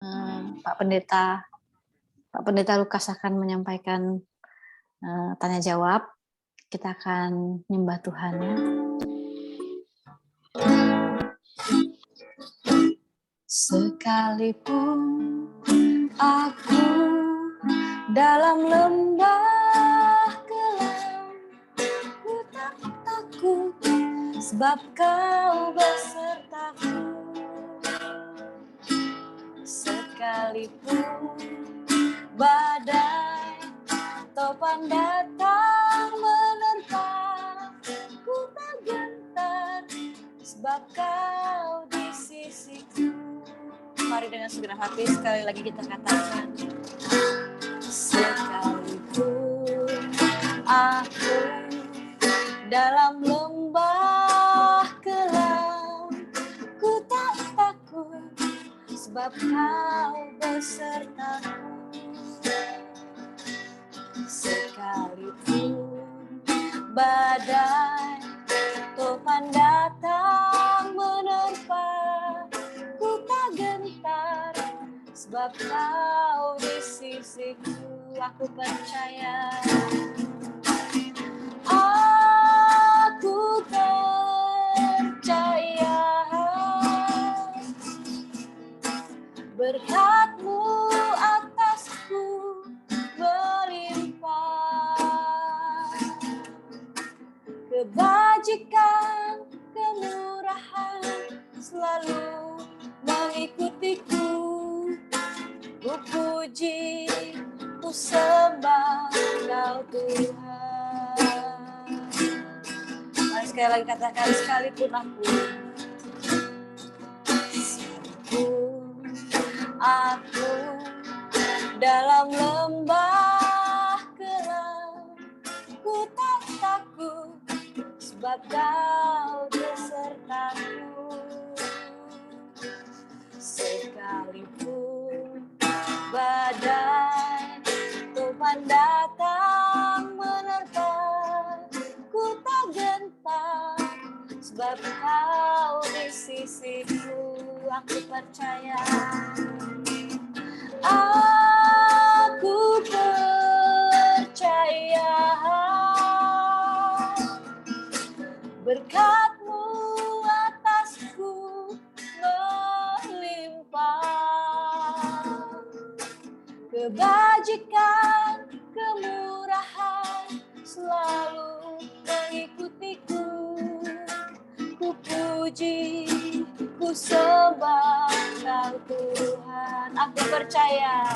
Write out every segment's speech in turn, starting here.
Pak Pendeta Lukas akan menyampaikan tanya jawab. Kita akan nyembah Tuhan ya. Sekalipun aku dalam lembah gelap, ku tak takut sebab Kau besertaku. Sekalipun badai topan datang menerpa, ku tak gentar sebab Kau di sisiku. Mari dengan segenap hati sekali lagi kita katakan. Sekalipun aku dalam lembah gelap, ku tak takut sebab Kau besertaku. Sekalipun badai topan datang menerpa, ku tak gentar sebab Kau di sisiku. Aku percaya, aku percaya berkat-Mu atasku melimpah, kebajikan, kemurahan selalu mengikutiku. Ku puji, ku sembah Kau Tuhan. Mari sekali lagi katakan, sekalipun aku dalam lembah gelap, ku tak takut sebab Kau besertaku. Sekalipun badai topan datang menerpa, ku tak gentar sebab Kau di sisiku. Aku percaya, aku percaya berkat-Mu atasku melimpah, kebajikan, kemurahan selalu mengikutiku. Ku puji, ku sembah Kau Tuhan. Aku percaya,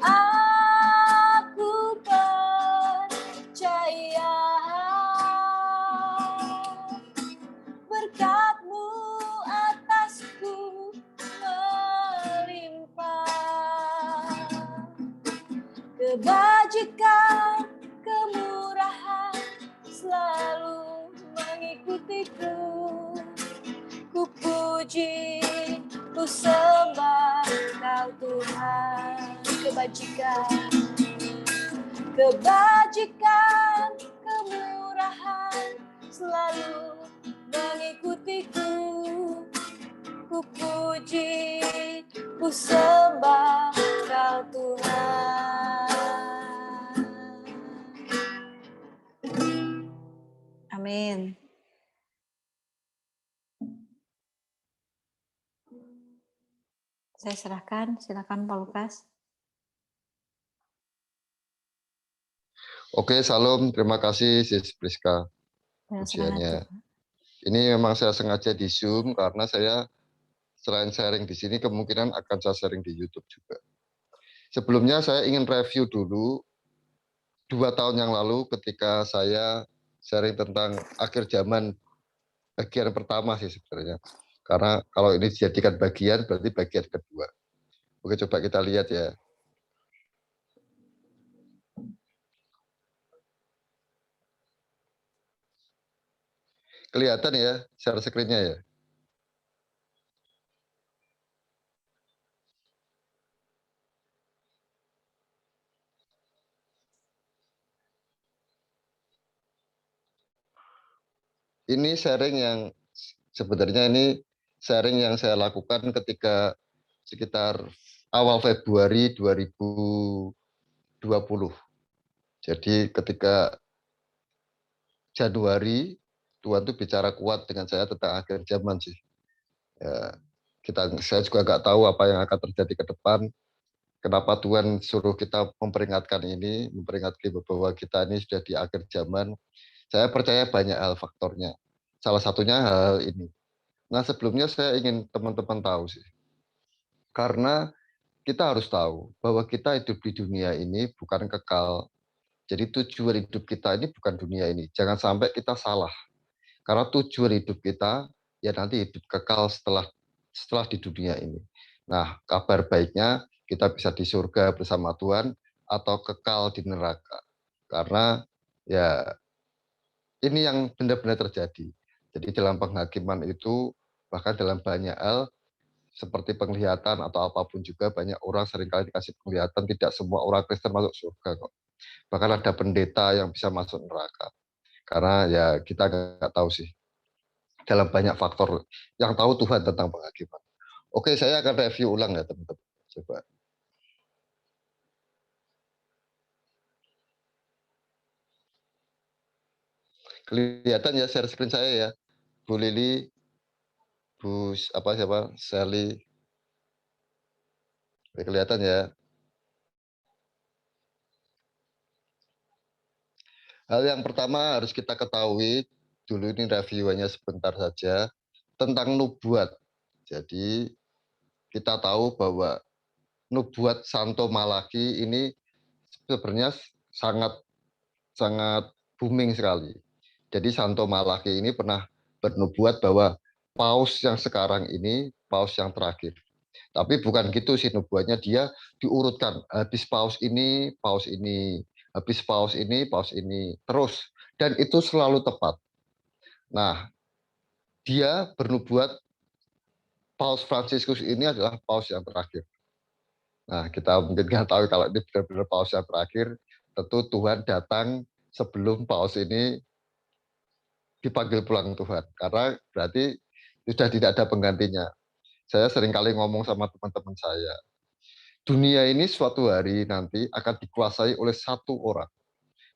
aku percaya berkat-Mu atasku melimpah, kebajikan, kemurahan selalu mengikutiku. Ku puji, ku sembah Kau Tuhan. Kebajikan, kebajikan, kemurahan selalu mengikutiku. Ku puji, ku sembah Kau Tuhan. Amin. Saya serahkan, silakan Pak Lukas. Oke, salam. Terima kasih, Sis Priska. Ujiannya. Ini memang saya sengaja di Zoom karena saya selain sharing di sini, kemungkinan akan saya sharing di YouTube juga. Sebelumnya saya ingin review dulu 2 tahun yang lalu ketika saya sharing tentang akhir zaman bagian pertama sih sebenarnya. Karena kalau ini dijadikan bagian, berarti bagian kedua. Oke, coba kita lihat ya. Kelihatan ya share screen-nya ya. Ini sharing yang sebenarnya ini sharing yang saya lakukan ketika sekitar awal Februari 2020. Jadi ketika Januari, Tuhan tuh bicara kuat dengan saya tentang akhir zaman sih. Ya, saya juga nggak tahu apa yang akan terjadi ke depan. Kenapa Tuhan suruh kita memperingatkan ini, memperingatkan bahwa kita ini sudah di akhir zaman. Saya percaya banyak hal faktornya. Salah satunya hal ini. Nah, sebelumnya saya ingin teman-teman tahu sih. Karena kita harus tahu bahwa kita hidup di dunia ini bukan kekal. Jadi tujuan hidup kita ini bukan dunia ini. Jangan sampai kita salah. Karena tujuan hidup kita ya nanti hidup kekal setelah di dunia ini. Nah, kabar baiknya kita bisa di surga bersama Tuhan atau kekal di neraka. Karena ya ini yang benar-benar terjadi. Jadi dalam penghakiman itu bahkan dalam banyak hal seperti penglihatan atau apapun juga banyak orang seringkali dikasih penglihatan, tidak semua orang Kristen masuk surga kok. Bahkan ada pendeta yang bisa masuk neraka. Karena ya kita nggak tahu sih. Dalam banyak faktor yang tahu Tuhan tentang penghakiman. Oke, saya akan review ulang ya teman-teman. Coba. Kelihatan ya share screen saya ya. Bu Lili, Bu siapa? Sally. Kelihatan ya. Hal yang pertama harus kita ketahui, dulu ini reviewnya sebentar saja, tentang nubuat. Jadi kita tahu bahwa nubuat Santo Malaki ini sebenarnya sangat sangat booming sekali. Jadi Santo Malaki ini pernah bernubuat bahwa paus yang sekarang ini paus yang terakhir. Tapi bukan gitu sih nubuatnya, dia diurutkan. Habis paus ini, paus ini. Habis paus ini, paus ini. Terus. Dan itu selalu tepat. Nah, dia bernubuat Paus Fransiskus ini adalah paus yang terakhir. Nah, kita mungkin nggak tahu kalau ini benar-benar paus yang terakhir. Tentu Tuhan datang sebelum paus ini dipanggil pulang Tuhan. Karena berarti sudah tidak ada penggantinya. Saya seringkali ngomong sama teman-teman saya, dunia ini suatu hari nanti akan dikuasai oleh satu orang,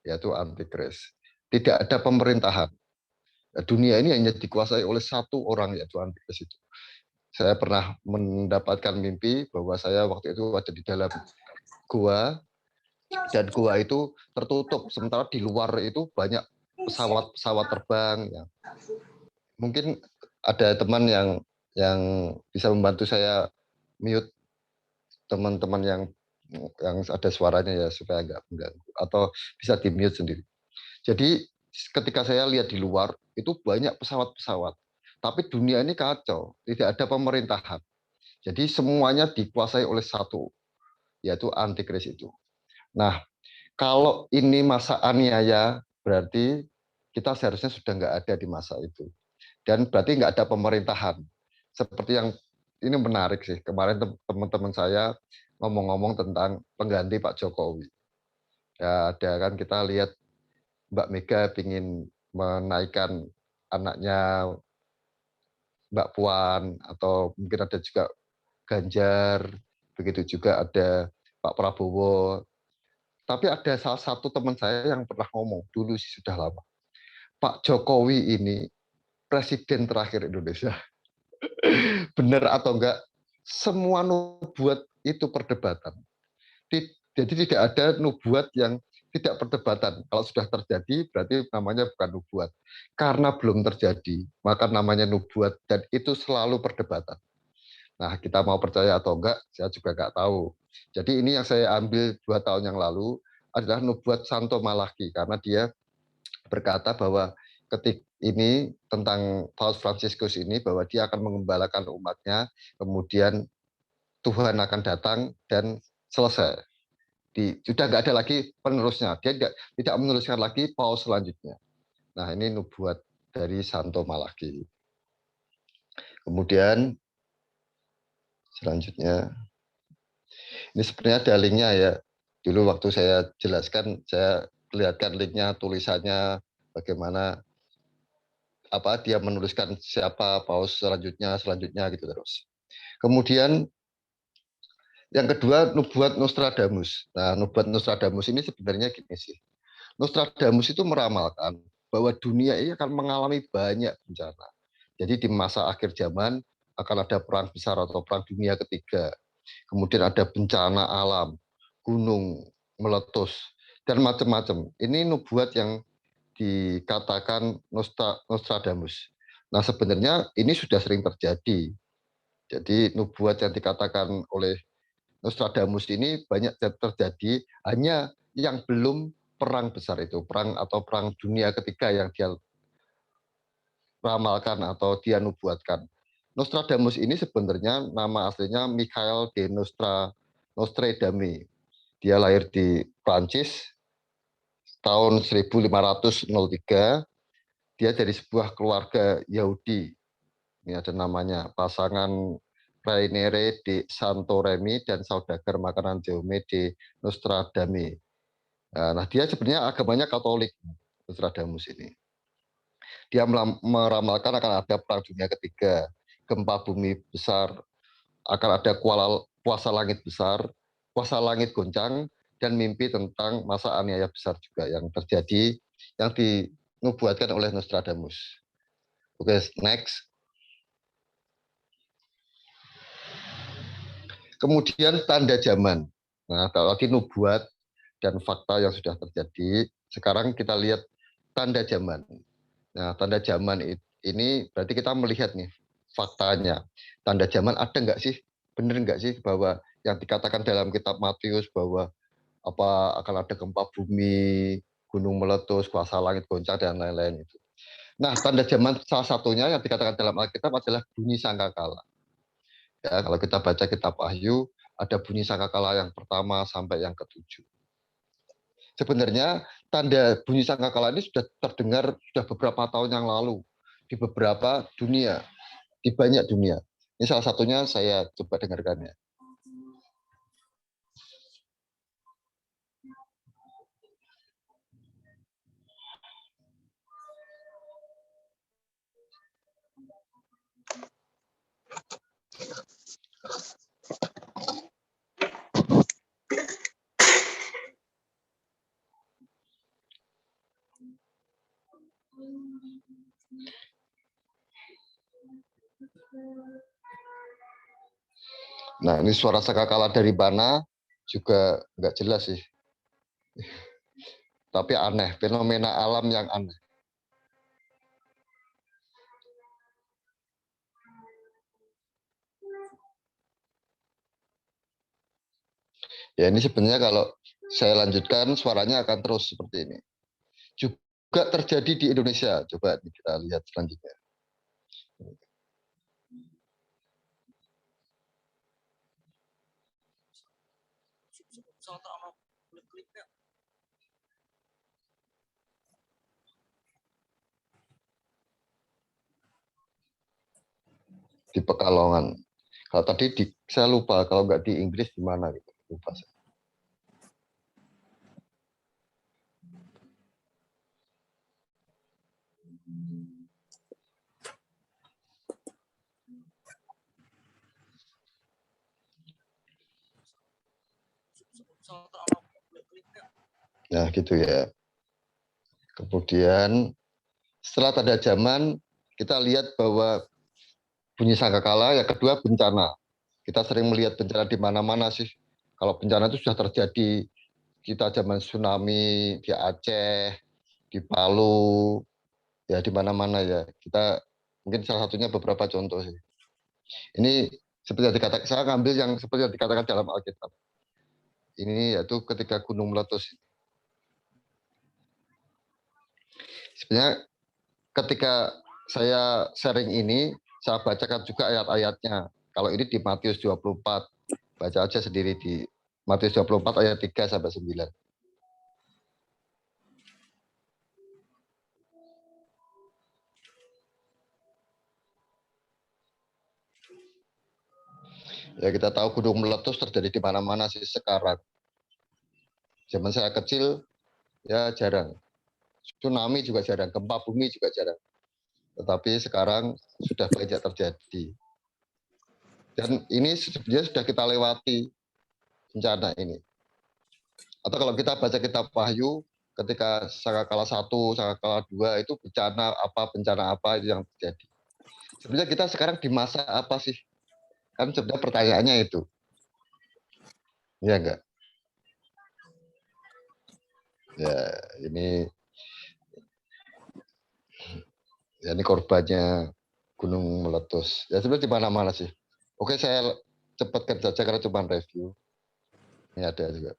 yaitu antikris. Tidak ada pemerintahan. Dunia ini hanya dikuasai oleh satu orang, yaitu antikris itu. Saya pernah mendapatkan mimpi bahwa saya waktu itu ada di dalam gua, dan gua itu tertutup, sementara di luar itu banyak pesawat-pesawat terbang. Ya. Mungkin ada teman yang bisa membantu saya mute teman-teman yang ada suaranya ya supaya nggak mengganggu, atau bisa di mute sendiri. Jadi ketika saya lihat di luar itu banyak pesawat-pesawat, tapi dunia ini kacau, tidak ada pemerintahan. Jadi semuanya dikuasai oleh satu, yaitu antikris itu. Nah, kalau ini masa aniaya, berarti kita seharusnya sudah nggak ada di masa itu. Dan berarti nggak ada pemerintahan. Seperti yang ini menarik sih, kemarin teman-teman saya ngomong-ngomong tentang pengganti Pak Jokowi. Ya, ada kan kita lihat Mbak Mega ingin menaikkan anaknya Mbak Puan, atau mungkin ada juga Ganjar, begitu juga ada Pak Prabowo. Tapi ada salah satu teman saya yang pernah ngomong, dulu sih sudah lama, Pak Jokowi ini presiden terakhir Indonesia. Benar atau enggak, semua nubuat itu perdebatan. Jadi tidak ada nubuat yang tidak perdebatan. Kalau sudah terjadi, berarti namanya bukan nubuat. Karena belum terjadi, maka namanya nubuat, dan itu selalu perdebatan. Nah, kita mau percaya atau enggak, saya juga enggak tahu. Jadi ini yang saya ambil 2 tahun yang lalu adalah nubuat Santo Malaki, karena dia berkata bahwa ketika ini tentang Paus Fransiskus ini, bahwa dia akan mengembalakan umatnya, kemudian Tuhan akan datang dan selesai. Sudah nggak ada lagi penerusnya. Dia tidak meneruskan lagi paus selanjutnya. Nah, ini nubuat dari Santo Malaki. Kemudian selanjutnya, ini sebenarnya ada linknya ya. Dulu waktu saya jelaskan, saya lihatkan linknya, tulisannya, bagaimana apa dia menuliskan siapa paus selanjutnya gitu terus. Kemudian Yang kedua, nubuat Nostradamus. Nah, nubuat Nostradamus ini sebenarnya gini sih. Nostradamus itu meramalkan bahwa dunia ini akan mengalami banyak bencana. Jadi di masa akhir zaman akan ada perang besar atau perang dunia ketiga. Kemudian ada bencana alam, gunung meletus, dan macam-macam. Ini nubuat yang dikatakan Nostradamus. Nah, sebenarnya ini sudah sering terjadi. Jadi nubuat yang dikatakan oleh Nostradamus ini banyak terjadi, hanya yang belum perang besar itu, perang atau perang dunia ketiga yang dia ramalkan atau dia nubuatkan. Nostradamus ini sebenarnya nama aslinya Michael de Nostradame. Dia lahir di Prancis tahun 1503. Dia dari sebuah keluarga Yahudi. Ini ada namanya, pasangan Rainiere de Santoremi dan saudagar makanan Jaume de Nostradame. Nah, dia sebenarnya agamanya Katolik, Nostradamus ini. Dia meramalkan akan ada perang dunia ketiga, gempa bumi besar, akan ada kuasa langit besar, kuasa langit goncang, dan mimpi tentang masa aniaya besar juga yang terjadi, yang dinubuatkan oleh Nostradamus. Oke, next. Kemudian tanda zaman. Nah, tadi nubuat dan fakta yang sudah terjadi. Sekarang kita lihat tanda zaman. Nah, tanda zaman ini berarti kita melihat nih faktanya. Tanda zaman ada nggak sih? Benar nggak sih bahwa yang dikatakan dalam kitab Matius bahwa apa akan ada gempa bumi, gunung meletus, kuasa langit goncang dan lain-lain itu. Nah, tanda zaman salah satunya yang dikatakan dalam Alkitab adalah bunyi sangkakala. Ya, kalau kita baca kitab Wahyu, ada bunyi sangkakala yang pertama sampai yang ketujuh. Sebenarnya tanda bunyi sangkakala ini sudah terdengar sudah beberapa tahun yang lalu di beberapa dunia, di banyak dunia. Ini salah satunya saya coba dengarkan ya. Nah, ini suara sangkakala dari mana juga nggak jelas sih. Tapi aneh, fenomena alam yang aneh. Ya, ini sebenarnya kalau saya lanjutkan suaranya akan terus seperti ini. Juga terjadi di Indonesia. Coba kita lihat selanjutnya. Di Pekalongan. Kalau tadi saya lupa, kalau nggak di Inggris di mana gitu. Lupa saya. Nah, gitu ya. Kemudian setelah tanda zaman, kita lihat bahwa bunyi sangkakala, yang kedua bencana. Kita sering melihat bencana di mana-mana sih. Kalau bencana itu sudah terjadi, kita zaman tsunami di Aceh, di Palu, ya di mana-mana ya. Kita mungkin salah satunya beberapa contoh sih. Ini seperti yang dikatakan, saya ngambil yang seperti yang dikatakan dalam Alkitab. Ini yaitu ketika gunung meletus. Sebenarnya ketika saya sharing ini, saya bacakan juga ayat-ayatnya. Kalau ini di Matius 24, baca aja sendiri di Matius 24 ayat 3 sampai 9. Ya, kita tahu gunung meletus terjadi di mana-mana sih sekarang. Zaman saya kecil ya jarang. Tsunami juga jarang, gempa bumi juga jarang. Tetapi sekarang sudah banyak terjadi. Dan ini sebenarnya sudah kita lewati. bencana ini. Atau kalau kita baca kitab Wahyu, ketika Sangkakala 1, Sangkakala 2 itu bencana apa itu yang terjadi. Sebenarnya kita sekarang di masa apa sih? Kan sebenarnya pertanyaannya itu. Iya enggak? Ya, ini korbannya gunung meletus. Ya sebenarnya di mana-mana sih. Oke, saya cepatkan saja karena cuma review. Ini ada juga.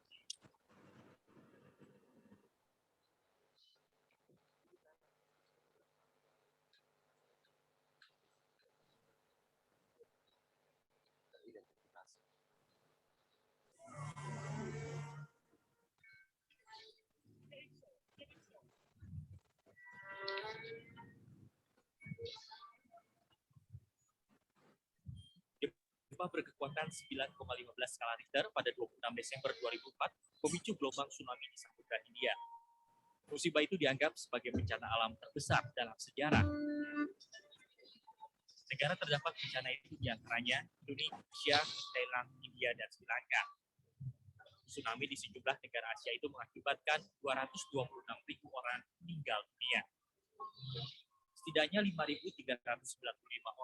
Gempa berkekuatan 9,15 skala Richter pada 26 Desember 2004 memicu gelombang tsunami di Samudra Hindia. Musibah itu dianggap sebagai bencana alam terbesar dalam sejarah. Negara terdampak bencana itu diantaranya Indonesia, Thailand, India, dan Sri Lanka. Tsunami di sejumlah negara Asia itu mengakibatkan 226.000 orang meninggal dunia. Setidaknya 5.395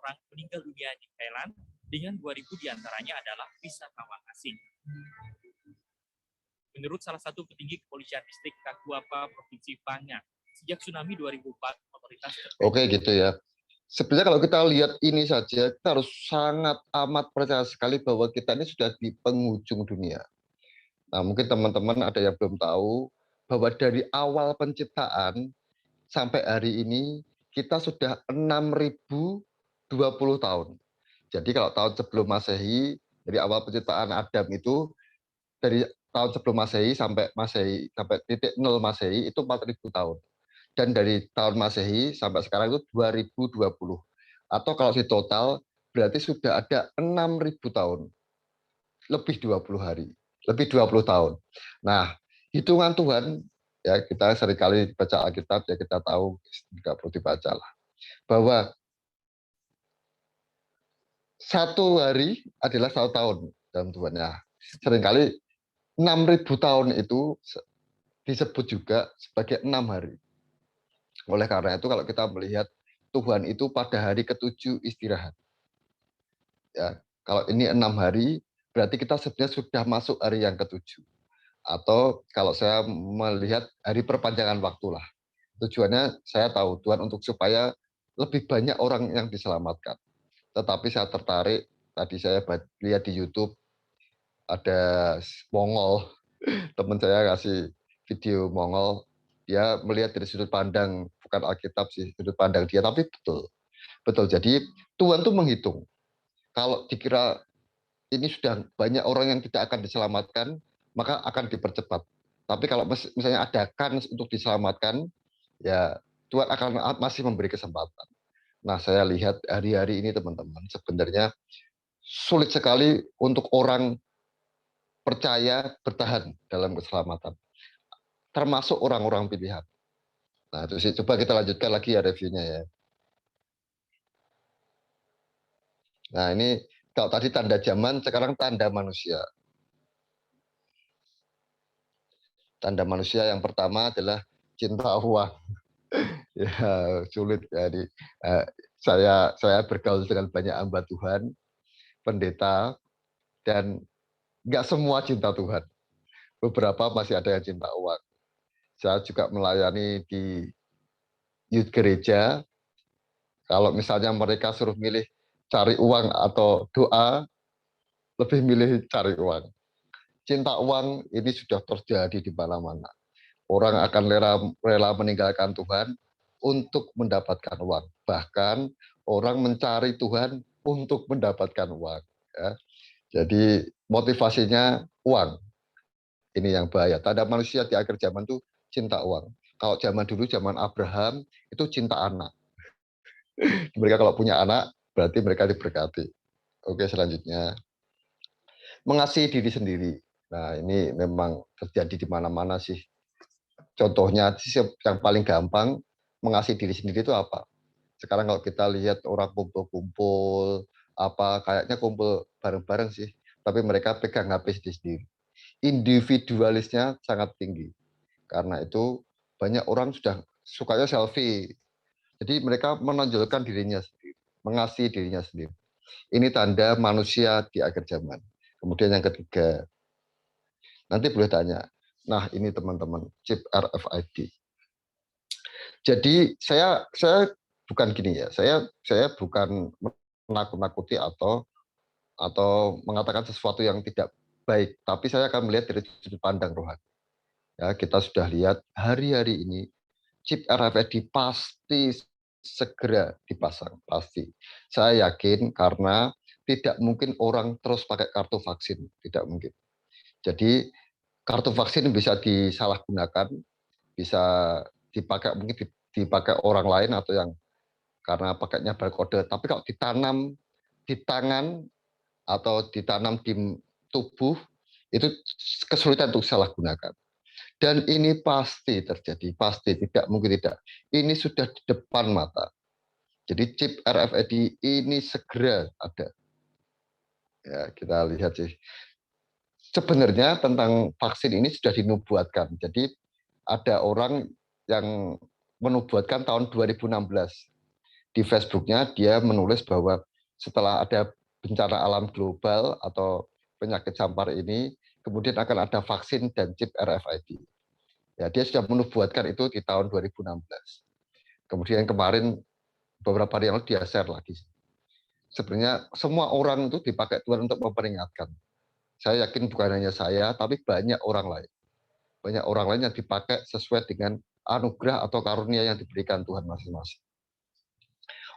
orang meninggal dunia di Thailand, dengan 2.000 diantaranya adalah wisatawan asing. Menurut salah satu petinggi kepolisian distrik Kakuapa, Provinsi Panga, sejak tsunami 2004, otoritas... Oke gitu ya. Sebenarnya kalau kita lihat ini saja, kita harus sangat amat percaya sekali bahwa kita ini sudah di penghujung dunia. Nah, mungkin teman-teman ada yang belum tahu bahwa dari awal penciptaan sampai hari ini kita sudah 6.020 tahun. Jadi kalau tahun sebelum Masehi, dari awal penciptaan Adam itu, dari tahun sebelum Masehi sampai titik 0 Masehi itu 4.000 tahun. Dan dari tahun Masehi sampai sekarang itu 2020. Atau kalau di total berarti sudah ada 6.000 tahun. Lebih 20 hari. Lebih 20 tahun. Nah, hitungan Tuhan, ya kita seringkali baca Alkitab, ya kita tahu, tidak perlu dibaca lah. Bahwa satu hari adalah 1 tahun dalam Tuhan. Nah, seringkali 6.000 tahun itu disebut juga sebagai 6 hari. Oleh karena itu kalau kita melihat Tuhan itu pada hari ke-7 istirahat. Ya, kalau ini 6 hari, berarti kita sebenarnya sudah masuk hari yang ke-7. Atau kalau saya melihat hari perpanjangan waktu lah. Tujuannya saya tahu Tuhan untuk supaya lebih banyak orang yang diselamatkan. Tetapi saya tertarik, tadi saya lihat di YouTube, ada Mongol, teman saya kasih video Mongol, dia melihat dari sudut pandang, bukan Alkitab sih, sudut pandang dia, tapi betul. Betul, jadi Tuhan tuh menghitung. Kalau dikira ini sudah banyak orang yang tidak akan diselamatkan, maka akan dipercepat. Tapi kalau misalnya ada kans untuk diselamatkan, ya Tuhan akan masih memberi kesempatan. Nah, saya lihat hari-hari ini teman-teman, sebenarnya sulit sekali untuk orang percaya bertahan dalam keselamatan. Termasuk orang-orang pilihan. Nah, itu sih. Coba kita lanjutkan lagi ya reviewnya ya. Nah, ini kalau tadi tanda zaman, sekarang tanda manusia. Tanda manusia yang pertama adalah cinta uang. Ya, sulit ya. Saya bergaul dengan banyak hamba Tuhan, pendeta, dan nggak semua cinta Tuhan. Beberapa masih ada yang cinta uang. Saya juga melayani di youth gereja. Kalau misalnya mereka suruh milih cari uang atau doa, lebih milih cari uang. Cinta uang ini sudah terjadi di mana-mana. Orang akan rela meninggalkan Tuhan untuk mendapatkan uang. Bahkan orang mencari Tuhan untuk mendapatkan uang. Ya. Jadi motivasinya uang. Ini yang bahaya. Tanda manusia di akhir zaman itu cinta uang. Kalau zaman dulu, zaman Abraham, itu cinta anak. Mereka kalau punya anak, berarti mereka diberkati. Oke, selanjutnya. Mengasihi diri sendiri. Nah, ini memang terjadi di mana-mana sih. Contohnya yang paling gampang, mengasihi diri sendiri itu apa? Sekarang kalau kita lihat orang kumpul-kumpul, kayaknya kumpul bareng-bareng sih. Tapi mereka pegang HP sendiri. individualisnya sangat tinggi. Karena itu banyak orang sudah sukanya selfie. Jadi mereka menonjolkan dirinya sendiri, mengasihi dirinya sendiri. Ini tanda manusia di akhir zaman. Kemudian yang ketiga, nanti boleh tanya. Nah, ini teman-teman, chip RFID. Jadi saya bukan gini ya. Saya bukan menakut-nakuti atau mengatakan sesuatu yang tidak baik, tapi saya akan melihat dari sudut pandang rohani. Ya, kita sudah lihat hari-hari ini chip RFID pasti segera dipasang, pasti. Saya yakin karena tidak mungkin orang terus pakai kartu vaksin, tidak mungkin. Jadi kartu vaksin bisa disalahgunakan, bisa dipakai mungkin dipakai orang lain atau yang karena pakainya barcode. Tapi kalau ditanam di tangan atau ditanam di tubuh itu kesulitan untuk salah gunakan. Dan ini pasti terjadi, pasti tidak mungkin tidak. Ini sudah di depan mata. Jadi chip RFID ini segera ada. Ya, kita lihat sih. Sebenarnya tentang vaksin ini sudah dinubuatkan. Jadi ada orang yang menubuatkan tahun 2016. Di Facebooknya dia menulis bahwa setelah ada bencana alam global atau penyakit sampar ini, kemudian akan ada vaksin dan chip RFID. Ya, dia sudah menubuatkan itu di tahun 2016. Kemudian kemarin beberapa hari yang lalu dia share lagi. Sebenarnya semua orang itu dipakai Tuhan untuk memperingatkan. Saya yakin bukan hanya saya, tapi banyak orang lain. Banyak orang lain yang dipakai sesuai dengan anugerah atau karunia yang diberikan Tuhan masing-masing.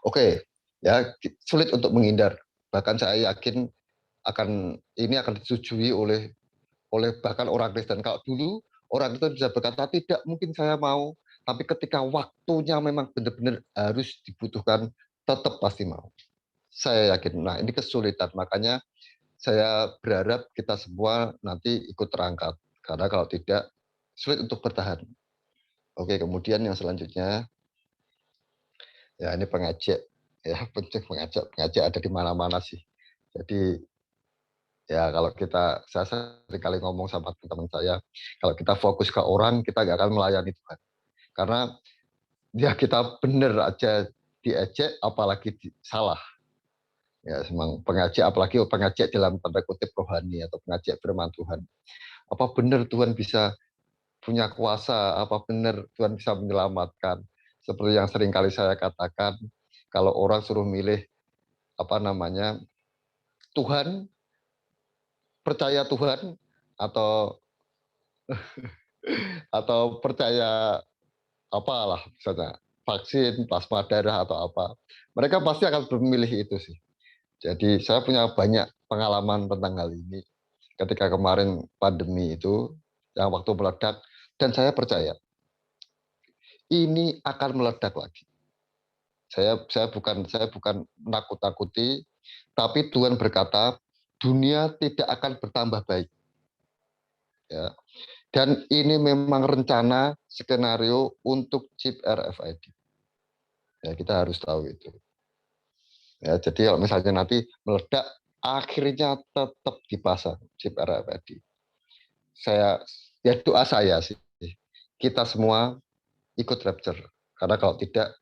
Oke, ya sulit untuk menghindar. Bahkan saya yakin ini akan disetujui oleh bahkan orang Kristen. Kalau dulu orang Kristen bisa berkata tidak mungkin saya mau, tapi ketika waktunya memang benar-benar harus dibutuhkan, tetap pasti mau. Saya yakin. Nah, ini kesulitan. Makanya saya berharap kita semua nanti ikut terangkat. Karena kalau tidak, sulit untuk bertahan. Oke, kemudian yang selanjutnya, ya ini pengajak. Ya, penting pengajak ada di mana-mana sih. Jadi ya kalau saya sering kali ngomong sama teman-teman saya, kalau kita fokus ke orang, kita nggak akan melayani Tuhan. Karena ya kita benar aja diejek, apalagi salah. Ya, memang pengajak, apalagi pengajak dalam tanda kutip rohani atau pengajak firman Tuhan. Apa benar Tuhan bisa punya kuasa? Apa benar Tuhan bisa menyelamatkan? Seperti yang sering kali saya katakan, kalau orang suruh milih Tuhan, percaya Tuhan atau percaya apalah misalnya vaksin, plasma darah atau apa, mereka pasti akan memilih itu sih. Jadi saya punya banyak pengalaman tentang hal ini ketika kemarin pandemi itu yang waktu meledak, dan saya percaya ini akan meledak lagi. Saya bukan menakut-nakuti, tapi Tuhan berkata dunia tidak akan bertambah baik. Ya. Dan ini memang rencana skenario untuk chip RFID. Ya, kita harus tahu itu. Ya, jadi kalau misalnya nanti meledak, akhirnya tetap dipasang chip RFID. Doa saya sih, kita semua ikut rapture. Karena kalau tidak,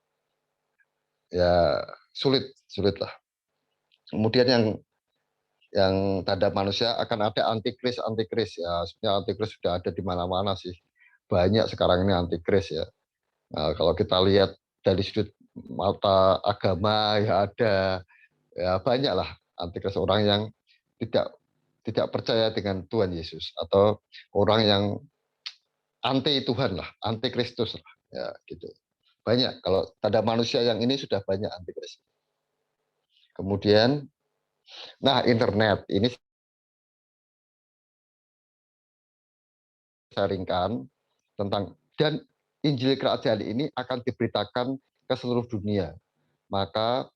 ya sulit lah. Kemudian yang tanda manusia akan ada antikris ya. Sebenarnya antikris sudah ada di mana-mana sih. Banyak sekarang ini antikris ya. Nah, kalau kita lihat dari sudut mata agama ya ada, ya banyak lah antikris, orang yang tidak percaya dengan Tuhan Yesus atau orang yang anti Tuhan lah, anti Kristus lah, ya gitu. Banyak, kalau tanda manusia yang ini sudah banyak antikris. Kemudian, nah internet ini sharingkan tentang, dan Injil Kerajaan ini akan diberitakan ke seluruh dunia. Maka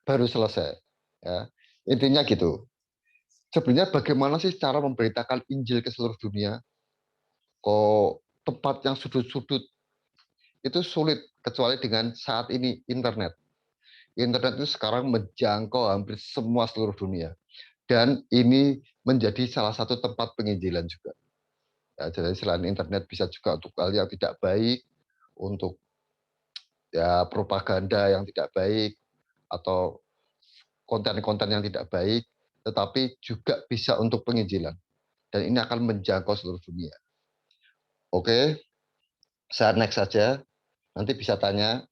baru selesai. Ya. Intinya gitu. Sebenarnya bagaimana sih cara memberitakan Injil ke seluruh dunia? Kok tempat yang sudut-sudut itu sulit, kecuali dengan saat ini internet. Internet itu sekarang menjangkau hampir semua seluruh dunia. Dan ini menjadi salah satu tempat penginjilan juga. Ya, jadi selain internet bisa juga untuk hal yang tidak baik, untuk ya propaganda yang tidak baik atau konten-konten yang tidak baik, tetapi juga bisa untuk penginjilan. Dan ini akan menjangkau seluruh dunia. Oke, saya next saja. Nanti bisa tanya.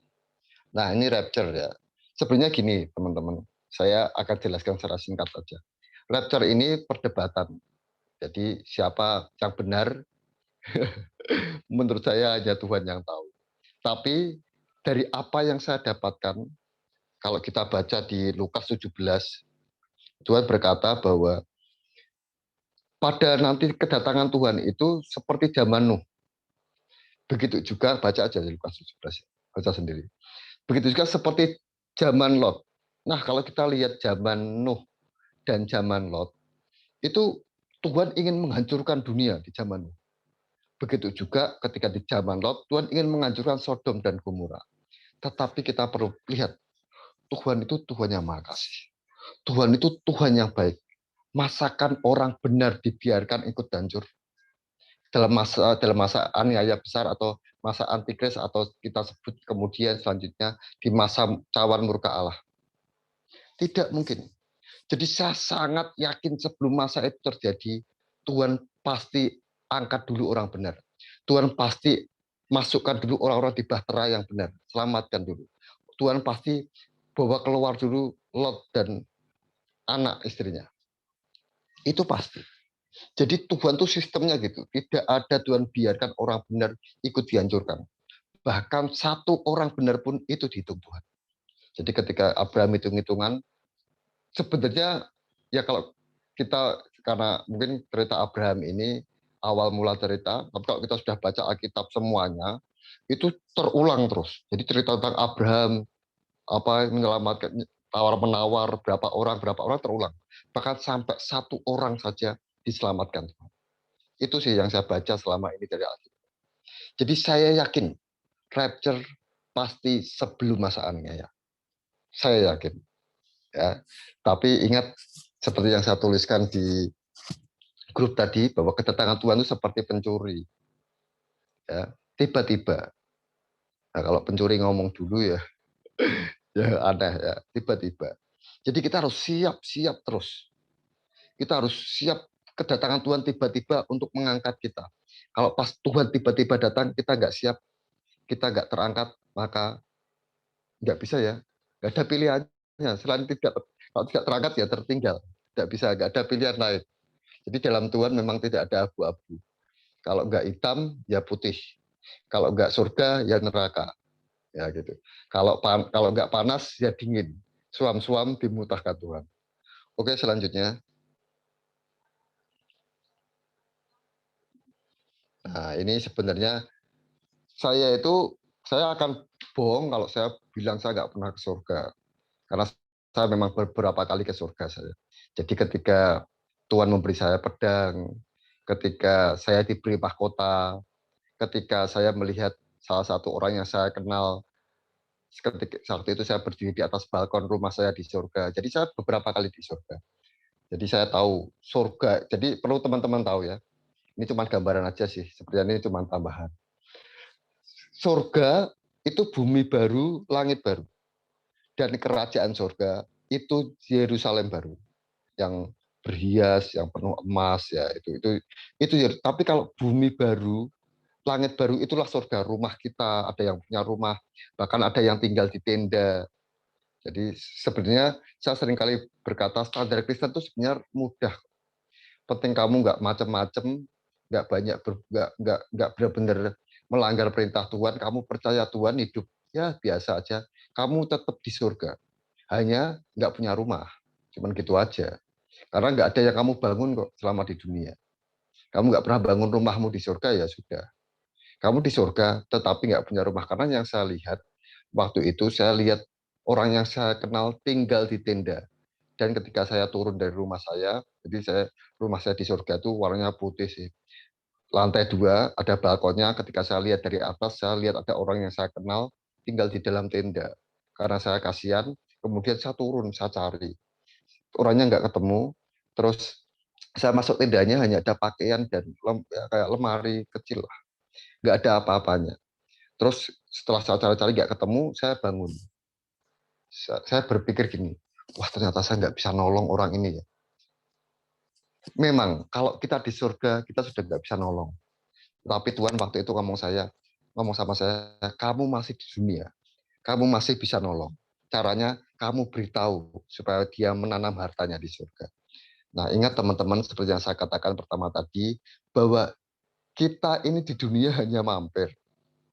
Nah, ini rapture ya. Sebenarnya gini, teman-teman. Saya akan jelaskan secara singkat saja. Rapture ini perdebatan. Jadi siapa yang benar, menurut saya hanya Tuhan yang tahu. Tapi dari apa yang saya dapatkan, kalau kita baca di Lukas 17, Tuhan berkata bahwa pada nanti kedatangan Tuhan itu seperti zaman Nuh. Begitu juga, baca aja di Lukas 17, baca sendiri. Begitu juga seperti zaman Lot. Nah, kalau kita lihat zaman Nuh dan zaman Lot, itu Tuhan ingin menghancurkan dunia di zaman Nuh. Begitu juga ketika di zaman Lot, Tuhan ingin menghancurkan Sodom dan Gomora. Tetapi kita perlu lihat, Tuhan itu Tuhan yang maha kasih. Tuhan itu Tuhan yang baik. Masakan orang benar dibiarkan ikut hancur dalam masa aniaya besar atau masa antikris atau kita sebut kemudian selanjutnya di masa cawan murka Allah. Tidak mungkin. Jadi saya sangat yakin sebelum masa itu terjadi, Tuhan pasti angkat dulu orang benar. Tuhan pasti masukkan dulu orang-orang di bahtera yang benar. Selamatkan dulu. Tuhan pasti bawa keluar dulu Lot dan anak istrinya. Itu pasti. Jadi Tuhan tuh sistemnya gitu. Tidak ada Tuhan biarkan orang benar ikut dihancurkan. Bahkan satu orang benar pun itu dihitung Tuhan. Jadi ketika Abraham hitung-hitungan, sebenarnya ya kalau kita, karena mungkin cerita Abraham ini awal mula cerita, tapi kalau kita sudah baca Alkitab semuanya, itu terulang terus. Jadi cerita tentang Abraham, apa menyelamatkan, tawar-menawar, berapa orang terulang. Bahkan sampai satu orang saja diselamatkan. Itu sih yang saya baca selama ini dari Alkitab. Jadi saya yakin rapture pasti sebelum masa aniaya. Saya yakin. Ya. Tapi ingat seperti yang saya tuliskan di grup tadi bahwa kedatangan Tuhan itu seperti pencuri. Ya, tiba-tiba. Nah, kalau pencuri ngomong dulu ya, ya aneh ya, tiba-tiba. Jadi kita harus siap-siap terus. Kita harus siap kedatangan Tuhan tiba-tiba untuk mengangkat kita. Kalau pas Tuhan tiba-tiba datang, kita nggak siap, kita nggak terangkat, maka nggak bisa ya. Nggak ada pilihannya. Selain kalau tidak terangkat ya tertinggal. Nggak bisa, nggak ada pilihan lain. Jadi dalam Tuhan memang tidak ada abu-abu. Kalau nggak hitam, ya putih. Kalau nggak surga, ya neraka. Ya gitu. Kalau nggak panas, ya dingin. Suam-suam dimutahkan Tuhan. Oke, selanjutnya. Nah, ini sebenarnya saya akan bohong kalau saya bilang saya nggak pernah ke surga. Karena saya memang beberapa kali ke surga saya. Jadi ketika Tuhan memberi saya pedang, ketika saya diberi mahkota, ketika saya melihat salah satu orang yang saya kenal, ketika saat itu saya berdiri di atas balkon rumah saya di surga. Jadi saya beberapa kali di surga. Jadi saya tahu surga. Jadi perlu teman-teman tahu ya. Ini cuma gambaran aja sih. Sebenarnya ini cuma tambahan. Surga itu bumi baru, langit baru. Dan kerajaan surga itu Yerusalem baru yang berhias, yang penuh emas ya itu ya. Tapi kalau bumi baru, langit baru itulah surga, rumah kita, ada yang punya rumah, bahkan ada yang tinggal di tenda. Jadi sebenarnya saya sering kali berkata standar Kristen itu sebenarnya mudah. Penting kamu nggak macam-macam, nggak banyak nggak benar-benar melanggar perintah Tuhan, kamu percaya Tuhan, hidup ya biasa aja, kamu tetap di surga. Hanya nggak punya rumah, cuman gitu aja. Karena nggak ada yang kamu bangun kok selama di dunia. Kamu nggak pernah bangun rumahmu di surga, ya sudah. Kamu di surga, tetapi nggak punya rumah. Karena yang saya lihat, waktu itu saya lihat orang yang saya kenal tinggal di tenda. Dan ketika saya turun dari rumah saya, jadi rumah saya di surga itu warnanya putih sih. Lantai 2 ada balkonnya. Ketika saya lihat dari atas, saya lihat ada orang yang saya kenal tinggal di dalam tenda. Karena saya kasihan, kemudian saya turun, saya cari. Orangnya nggak ketemu, terus Saya masuk tendanya hanya ada pakaian dan kayak lemari kecil lah, nggak ada apa-apanya. Terus setelah saya cari-cari nggak ketemu, saya bangun. Saya berpikir gini, wah ternyata saya nggak bisa nolong orang ini ya. Memang kalau kita di surga kita sudah nggak bisa nolong. Tapi Tuhan waktu itu ngomong sama saya, kamu masih di dunia, kamu masih bisa nolong. Caranya kamu beritahu supaya dia menanam hartanya di surga. Nah, ingat teman-teman, seperti yang saya katakan pertama tadi, bahwa kita ini di dunia hanya mampir.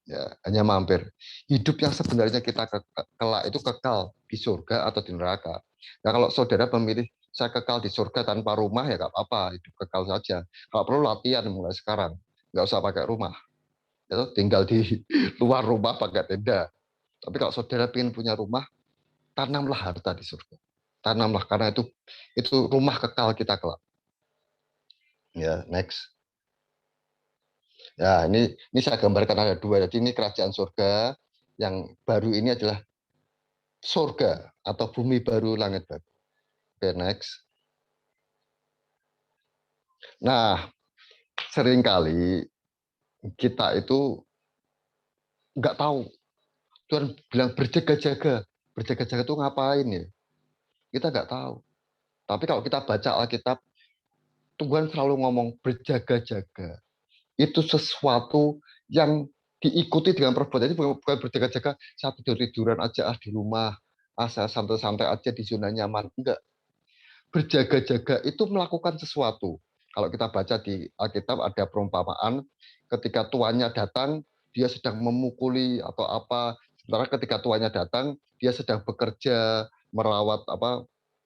Ya, hanya mampir. Hidup yang sebenarnya kita kelak itu kekal di surga atau di neraka. Nah, kalau saudara memilih saya kekal di surga tanpa rumah, ya nggak apa-apa, hidup kekal saja. Kalau perlu latihan mulai sekarang, nggak usah pakai rumah. Itu tinggal di luar rumah pakai tenda. Tapi kalau saudara ingin punya rumah, tanamlah harta di surga. Tanamlah, karena itu rumah kekal kita kelak. Ya, next. Ya, ini saya gambarkan ada dua. Jadi ini kerajaan surga, yang baru ini adalah surga atau bumi baru, langit baru. Oke, next. Nah, seringkali kita itu nggak tahu. Tuhan bilang berjaga-jaga. Berjaga-jaga itu ngapain ya? Kita nggak tahu. Tapi kalau kita baca Alkitab, Tuhan selalu ngomong berjaga-jaga. Itu sesuatu yang diikuti dengan perbuatan. Itu bukan berjaga-jaga, saya tidur-tiduran aja di rumah, saya santai-santai aja di zona nyaman. Enggak. Berjaga-jaga itu melakukan sesuatu. Kalau kita baca di Alkitab ada perumpamaan, ketika tuannya datang, dia sedang memukuli atau apa. Sementara ketika tuannya datang, dia sedang bekerja, merawat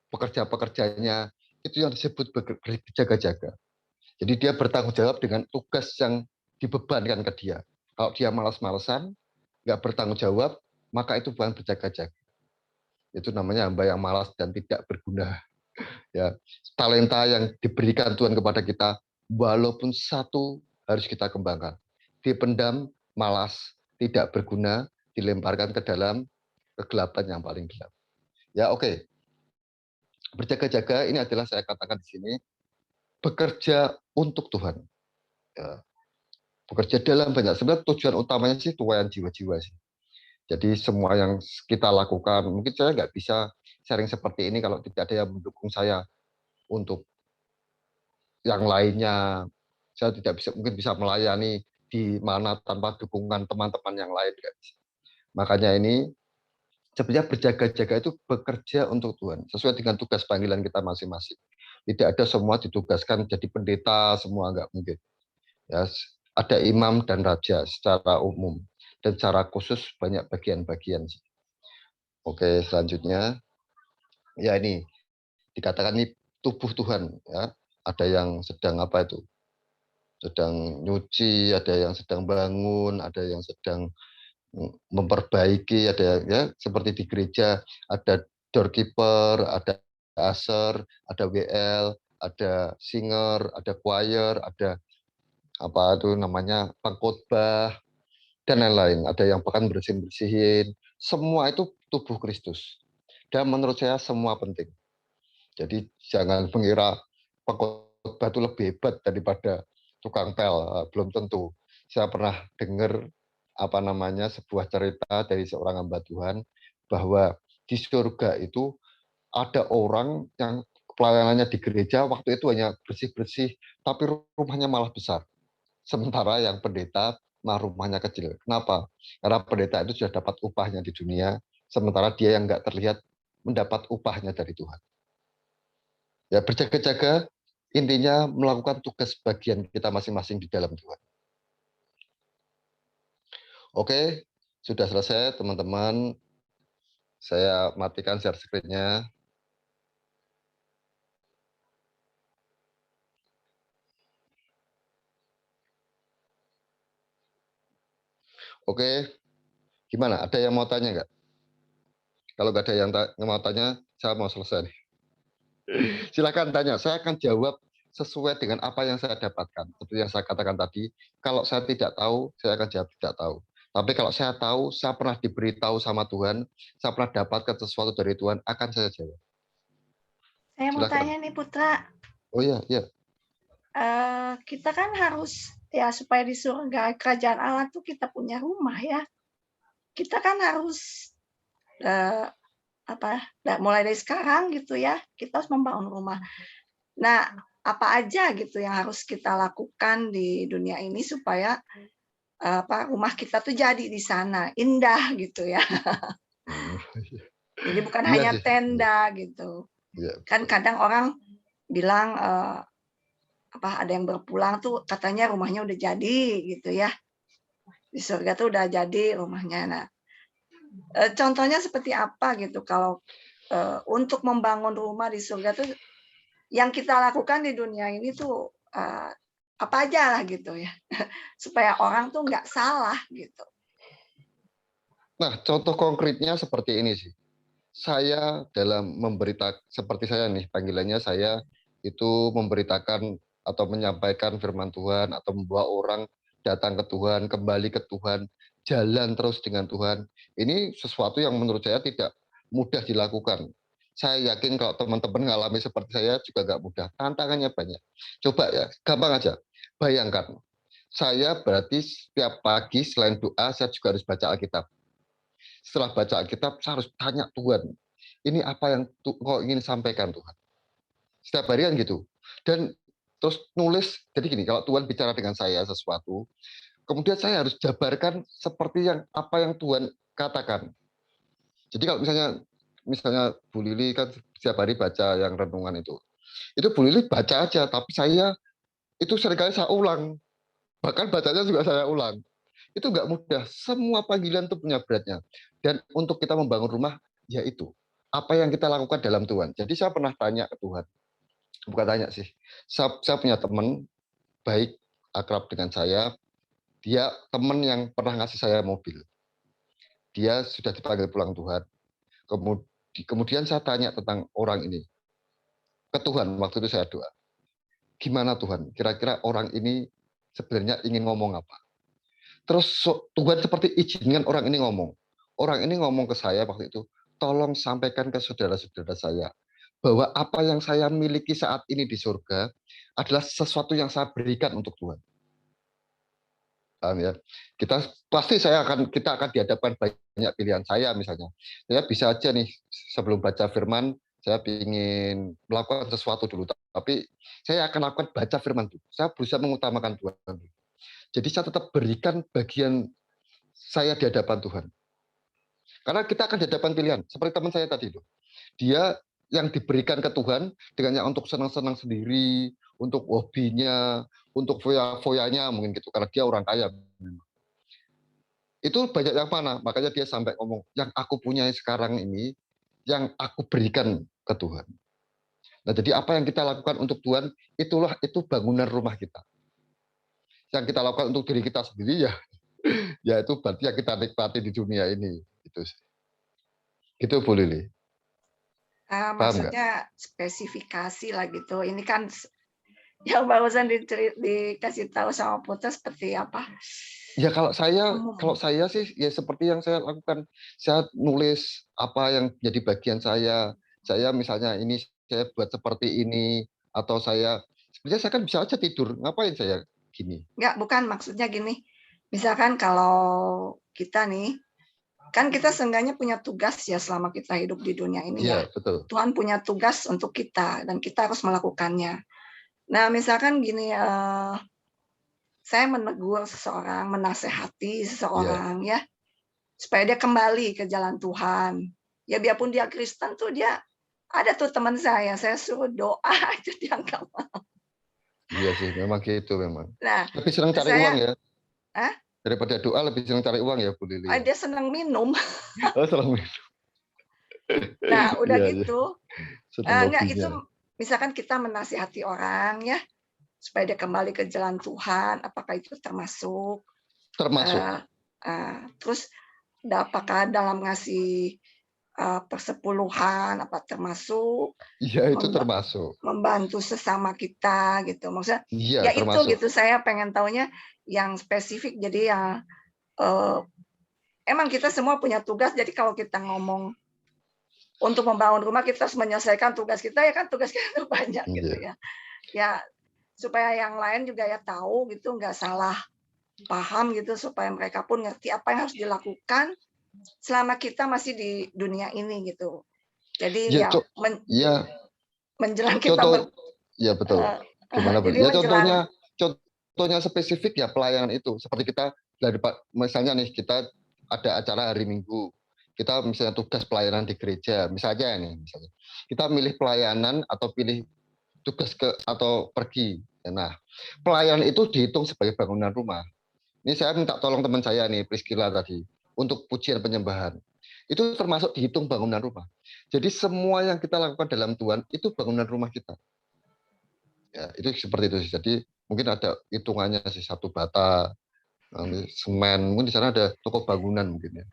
pekerja-pekerjanya. Itu yang disebut berjaga-jaga. Jadi dia bertanggung jawab dengan tugas yang dibebankan ke dia. Kalau dia malas-malesan, nggak bertanggung jawab, maka itu bukan berjaga-jaga. Itu namanya hamba yang malas dan tidak berguna. Ya, talenta yang diberikan Tuhan kepada kita, walaupun satu, harus kita kembangkan. Dipendam, malas, tidak berguna, dilemparkan ke dalam kegelapan yang paling gelap. Ya, oke. Berjaga-jaga ini adalah, saya katakan di sini, bekerja untuk Tuhan. Ya, bekerja dalam banyak. Sebenarnya tujuan utamanya sih tuayan jiwa-jiwa sih. Jadi semua yang kita lakukan, mungkin saya nggak bisa sharing seperti ini kalau tidak ada yang mendukung saya untuk yang lainnya. Saya tidak bisa, mungkin bisa melayani di mana tanpa dukungan teman-teman yang lain. Makanya ini sebenarnya berjaga-jaga itu bekerja untuk Tuhan sesuai dengan tugas panggilan kita masing-masing. Tidak ada semua ditugaskan jadi pendeta, semua nggak mungkin. Ya, ada imam dan raja secara umum, dan secara khusus banyak bagian-bagian. Oke, selanjutnya ya ini dikatakan ini tubuh Tuhan, ya. Ada yang sedang apa itu? Sedang nyuci, ada yang sedang bangun, ada yang sedang memperbaiki, ada ya seperti di gereja ada doorkeeper, ada usher, ada WL, ada singer, ada choir, ada apa itu namanya pengkhotbah dan lain-lain. Ada yang bahkan bersihin. Semua itu tubuh Kristus. Dan menurut saya semua penting. Jadi jangan mengira pengkhotbah itu lebih hebat daripada tukang pel. Belum tentu. Saya pernah dengar sebuah cerita dari seorang hamba Tuhan bahwa di surga itu ada orang yang pelayanannya di gereja waktu itu hanya bersih-bersih, tapi rumahnya malah besar. Sementara yang pendeta rumahnya kecil. Kenapa? Karena pendeta itu sudah dapat upahnya di dunia, sementara dia yang nggak terlihat mendapat upahnya dari Tuhan. Ya, berjaga-jaga intinya melakukan tugas bagian kita masing-masing di dalam Tuhan. Oke, sudah selesai teman-teman. Saya matikan share screen-nya. Oke, gimana? Ada yang mau tanya nggak? Kalau nggak ada yang mau tanya, saya mau selesai nih. Silakan tanya, saya akan jawab sesuai dengan apa yang saya dapatkan. Seperti yang saya katakan tadi, kalau saya tidak tahu, saya akan jawab tidak tahu. Tapi kalau saya tahu, saya pernah diberitahu sama Tuhan, saya pernah dapatkan sesuatu dari Tuhan, akan saya jawab. Saya mau Silakan. tanya nih Putra. Oh iya, iya. kita kan harus ya supaya di surga kerajaan Allah tuh kita punya rumah ya. Kita kan harus mulai dari sekarang gitu ya, kita harus membangun rumah. Nah, apa aja gitu yang harus kita lakukan di dunia ini supaya rumah kita tuh jadi di sana indah gitu ya. Jadi bukan Iya hanya sih. tenda gitu. Iya, Kan betul. kadang orang bilang ada yang berpulang tuh katanya rumahnya udah jadi gitu ya. Di surga tuh udah jadi rumahnya. Nah, contohnya seperti apa gitu kalau untuk membangun rumah di surga tuh yang kita lakukan di dunia ini tuh apa aja lah gitu ya. Supaya orang tuh nggak salah gitu. Nah, contoh konkretnya seperti ini sih. Saya dalam memberitakan, seperti saya nih, panggilannya saya itu memberitakan atau menyampaikan firman Tuhan atau membawa orang datang ke Tuhan, kembali ke Tuhan, jalan terus dengan Tuhan. Ini sesuatu yang menurut saya tidak mudah dilakukan. Saya yakin kalau teman-teman mengalami seperti saya juga nggak mudah. Tantangannya banyak. Coba ya, gampang aja. Bayangkan, saya berarti setiap pagi selain doa, saya juga harus baca Alkitab. Setelah baca Alkitab, saya harus tanya Tuhan, ini apa yang kau ingin sampaikan Tuhan? Setiap hari kan gitu. Dan terus nulis, jadi gini, kalau Tuhan bicara dengan saya sesuatu, kemudian saya harus jabarkan seperti apa yang Tuhan katakan. Jadi kalau misalnya Bu Lili kan setiap hari baca yang renungan itu Bu Lili baca aja, tapi saya itu seringkali saya ulang, bahkan bacanya juga saya ulang. Itu nggak mudah. Semua panggilan itu punya beratnya. Dan untuk kita membangun rumah, yaitu apa yang kita lakukan dalam Tuhan. Jadi saya pernah tanya ke Tuhan, bukan tanya sih. Saya punya teman baik, akrab dengan saya. Dia teman yang pernah ngasih saya mobil. Dia sudah dipanggil pulang Tuhan. Kemudian saya tanya tentang orang ini ke Tuhan. Waktu itu saya doa, gimana Tuhan? Kira-kira orang ini sebenarnya ingin ngomong apa? Terus Tuhan seperti izinkan orang ini ngomong. Orang ini ngomong ke saya waktu itu, tolong sampaikan ke saudara-saudara saya bahwa apa yang saya miliki saat ini di surga adalah sesuatu yang saya berikan untuk Tuhan. Paham ya? Kita akan dihadapkan banyak pilihan. Saya misalnya, saya bisa aja nih sebelum baca firman, saya ingin melakukan sesuatu dulu, tapi saya akan lakukan baca firman dulu. Saya berusaha mengutamakan Tuhan. Jadi saya tetap berikan bagian saya di hadapan Tuhan. Karena kita akan di hadapan pilihan. Seperti teman saya tadi loh. Dia yang diberikan ke Tuhan dengannya untuk senang-senang sendiri, untuk hobinya, untuk foya-foyanya mungkin gitu. Karena dia orang kaya. Itu banyak yang mana. Makanya dia sampai ngomong, yang aku punya sekarang ini, yang aku berikan ke Tuhan. Nah, jadi apa yang kita lakukan untuk Tuhan, itu bangunan rumah kita. Yang kita lakukan untuk diri kita sendiri ya itu berarti yang kita nikmati di dunia ini. Gitu Bu Lili. Maksudnya spesifikasi lah gitu. Ini kan yang barusan dikasih tahu sama Putra seperti apa? Ya kalau saya sih ya seperti yang saya lakukan. Saya nulis apa yang jadi bagian saya. Saya misalnya ini saya buat seperti ini, atau sebenarnya saya kan bisa aja tidur. Ngapain saya gini? Enggak, bukan maksudnya gini. Misalkan kalau kita nih, kan kita seenggaknya punya tugas ya selama kita hidup di dunia ini ya. Betul. Tuhan punya tugas untuk kita dan kita harus melakukannya. Nah, misalkan gini, saya menegur seseorang, menasehati seseorang ya, supaya dia kembali ke jalan Tuhan. Ya biarpun dia Kristen tuh dia ada tuh teman saya suruh doa aja dia nggak mau. Iya sih, memang gitu memang. Nah, lebih senang cari uang ya. Daripada doa lebih senang cari uang ya Bu Lili. Dia senang minum. Senang minum. Nah, udah gitu. Enggak, itu hobinya. misalkan kita menasihati orang ya, supaya dia kembali ke jalan Tuhan, apakah itu termasuk? Terus apakah dalam ngasih persepuluhan apa termasuk? Iya, itu termasuk. Membantu sesama kita gitu. Maksudnya ya termasuk. Itu gitu saya pengen taunya yang spesifik. Jadi ya emang kita semua punya tugas. Jadi kalau kita ngomong untuk membangun rumah kita harus menyelesaikan tugas kita ya kan tugas kita banyak gitu ya. Ya supaya yang lain juga ya tahu gitu, nggak salah paham gitu, supaya mereka pun ngerti apa yang harus dilakukan selama kita masih di dunia ini gitu. Jadi Ya, ya ya menjelang kita contoh, ya betul. Gimana Bu? jadi Ya menjelang contohnya spesifik ya pelayanan itu. Seperti kita dari misalnya nih kita ada acara hari Minggu, kita misalnya tugas pelayanan di gereja, misalnya nih, misalnya kita milih pelayanan atau pilih tugas atau pergi. Nah, pelayanan itu dihitung sebagai bangunan rumah. Ini saya minta tolong teman saya nih, Priscilla tadi, untuk pujian penyembahan. Itu termasuk dihitung bangunan rumah. Jadi semua yang kita lakukan dalam Tuhan itu bangunan rumah kita. Ya, itu seperti itu sih. Jadi mungkin ada hitungannya sih, 1 bata, semen, mungkin di sana ada toko bangunan mungkin ya.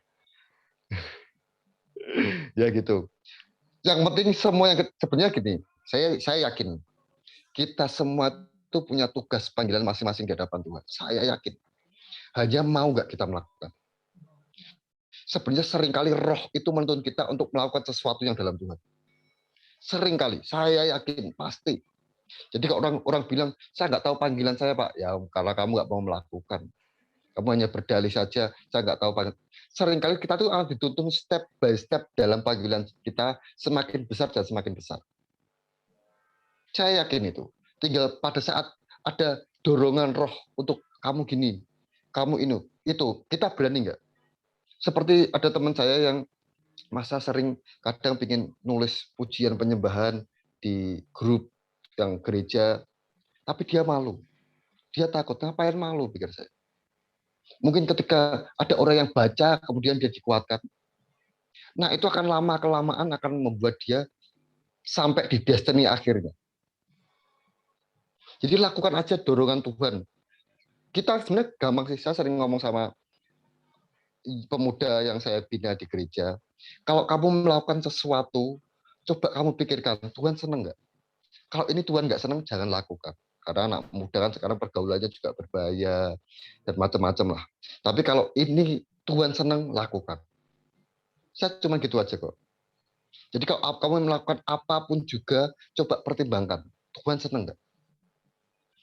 Ya gitu. Yang penting semua yang sebenarnya gini, saya yakin kita semua itu punya tugas panggilan masing-masing di hadapan Tuhan. Saya yakin. Hanya mau nggak kita melakukan. Sebenarnya seringkali roh itu menuntun kita untuk melakukan sesuatu yang dalam Tuhan. Seringkali, saya yakin, pasti. Jadi kalau orang bilang, saya nggak tahu panggilan saya Pak, ya karena kamu nggak mau melakukan. Kamu hanya berdalih saja, saya nggak tahu panggilan. Seringkali kita tuh akan dituntun step by step dalam panggilan kita semakin besar dan semakin besar. Saya yakin itu. Tinggal pada saat ada dorongan roh untuk kamu gini, kamu ini, itu kita berani nggak? Seperti ada teman saya yang masa sering kadang ingin nulis pujian penyembahan di grup yang gereja, tapi dia malu. Dia takut, ngapain malu, pikir saya. Mungkin ketika ada orang yang baca, kemudian dia dikuatkan. Nah, itu akan lama-kelamaan akan membuat dia sampai di destiny akhirnya. Jadi lakukan aja dorongan Tuhan. Kita sebenarnya gampang sih, saya sering ngomong sama pemuda yang saya bina di gereja. Kalau kamu melakukan sesuatu, coba kamu pikirkan, Tuhan senang nggak? Kalau ini Tuhan nggak senang, jangan lakukan. Karena anak muda kan sekarang pergaulannya juga berbahaya dan macam-macam lah. Tapi kalau ini Tuhan senang, lakukan. Saya cuma gitu aja kok. Jadi kalau kamu melakukan apapun juga, coba pertimbangkan. Tuhan senang nggak?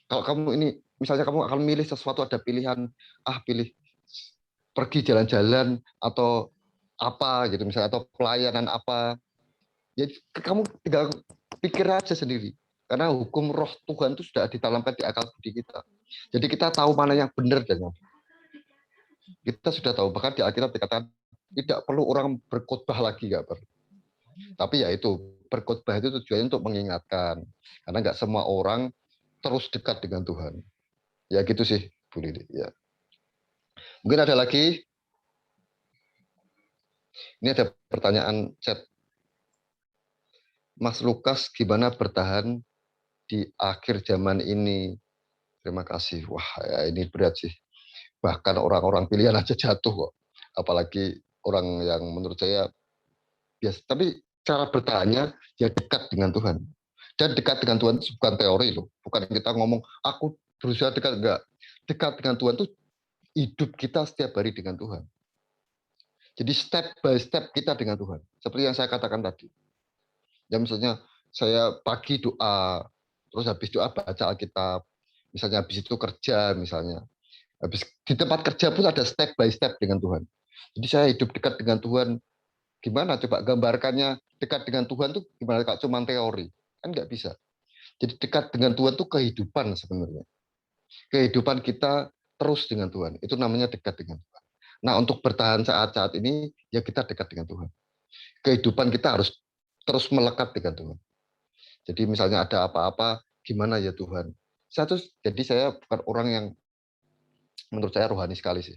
Kalau kamu ini, misalnya kamu akan milih sesuatu, ada pilihan, pilih pergi jalan-jalan atau apa gitu misalnya, atau pelayanan apa. Ya kamu tinggal pikir aja sendiri. Karena hukum roh Tuhan itu sudah ditanamkan di akal budi kita. Jadi kita tahu mana yang benar dan yang kita sudah tahu. Bahkan di Alkitab dikatakan tidak perlu orang berkhotbah lagi, nggak perlu. Tapi ya itu, berkhotbah itu tujuannya untuk mengingatkan. Karena nggak semua orang terus dekat dengan Tuhan. Ya gitu sih, Bu Lili. Ya. Mungkin ada lagi. Ini ada pertanyaan chat. Mas Lukas, gimana bertahan di akhir zaman ini? Terima kasih. Wah, ya ini berat sih. Bahkan orang-orang pilihan aja jatuh kok. Apalagi orang yang menurut saya biasa. Tapi cara bertahannya ya dekat dengan Tuhan. Dan dekat dengan Tuhan itu bukan teori loh. Bukan kita ngomong, aku berusaha dekat. Enggak. Dekat dengan Tuhan itu hidup kita setiap hari dengan Tuhan. Jadi step by step kita dengan Tuhan. Seperti yang saya katakan tadi. Ya misalnya saya pagi doa, terus habis doa baca Alkitab, misalnya habis itu kerja misalnya. Habis di tempat kerja pun ada step by step dengan Tuhan. Jadi saya hidup dekat dengan Tuhan. Gimana coba gambarkannya dekat dengan Tuhan tuh gimana Kak? Cuma teori. Kan nggak bisa. Jadi dekat dengan Tuhan tuh kehidupan sebenarnya. Kehidupan kita terus dengan Tuhan. Itu namanya dekat dengan Tuhan. Nah, untuk bertahan saat-saat ini ya kita dekat dengan Tuhan. Kehidupan kita harus terus melekat dengan Tuhan. Jadi misalnya ada apa-apa, gimana ya Tuhan. Jadi saya bukan orang yang menurut saya rohani sekali sih.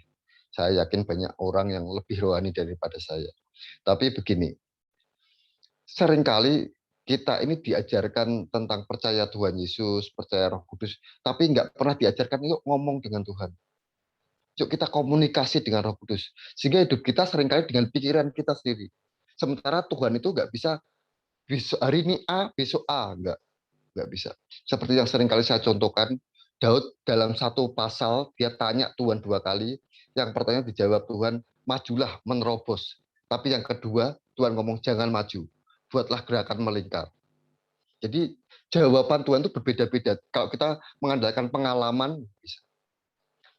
Saya yakin banyak orang yang lebih rohani daripada saya. Tapi begini, seringkali kita ini diajarkan tentang percaya Tuhan Yesus, percaya Roh Kudus, tapi nggak pernah diajarkan yuk ngomong dengan Tuhan. Yuk kita komunikasi dengan Roh Kudus. Sehingga hidup kita seringkali dengan pikiran kita sendiri. Sementara Tuhan itu nggak bisa besok hari ini A, besok A, nggak bisa. Seperti yang sering kali saya contohkan, Daud dalam satu pasal dia tanya Tuhan 2 kali. Yang pertama dijawab Tuhan, majulah menerobos. Tapi yang kedua Tuhan ngomong jangan maju, buatlah gerakan melingkar. Jadi jawaban Tuhan itu berbeda-beda. Kalau kita mengandalkan pengalaman, bisa.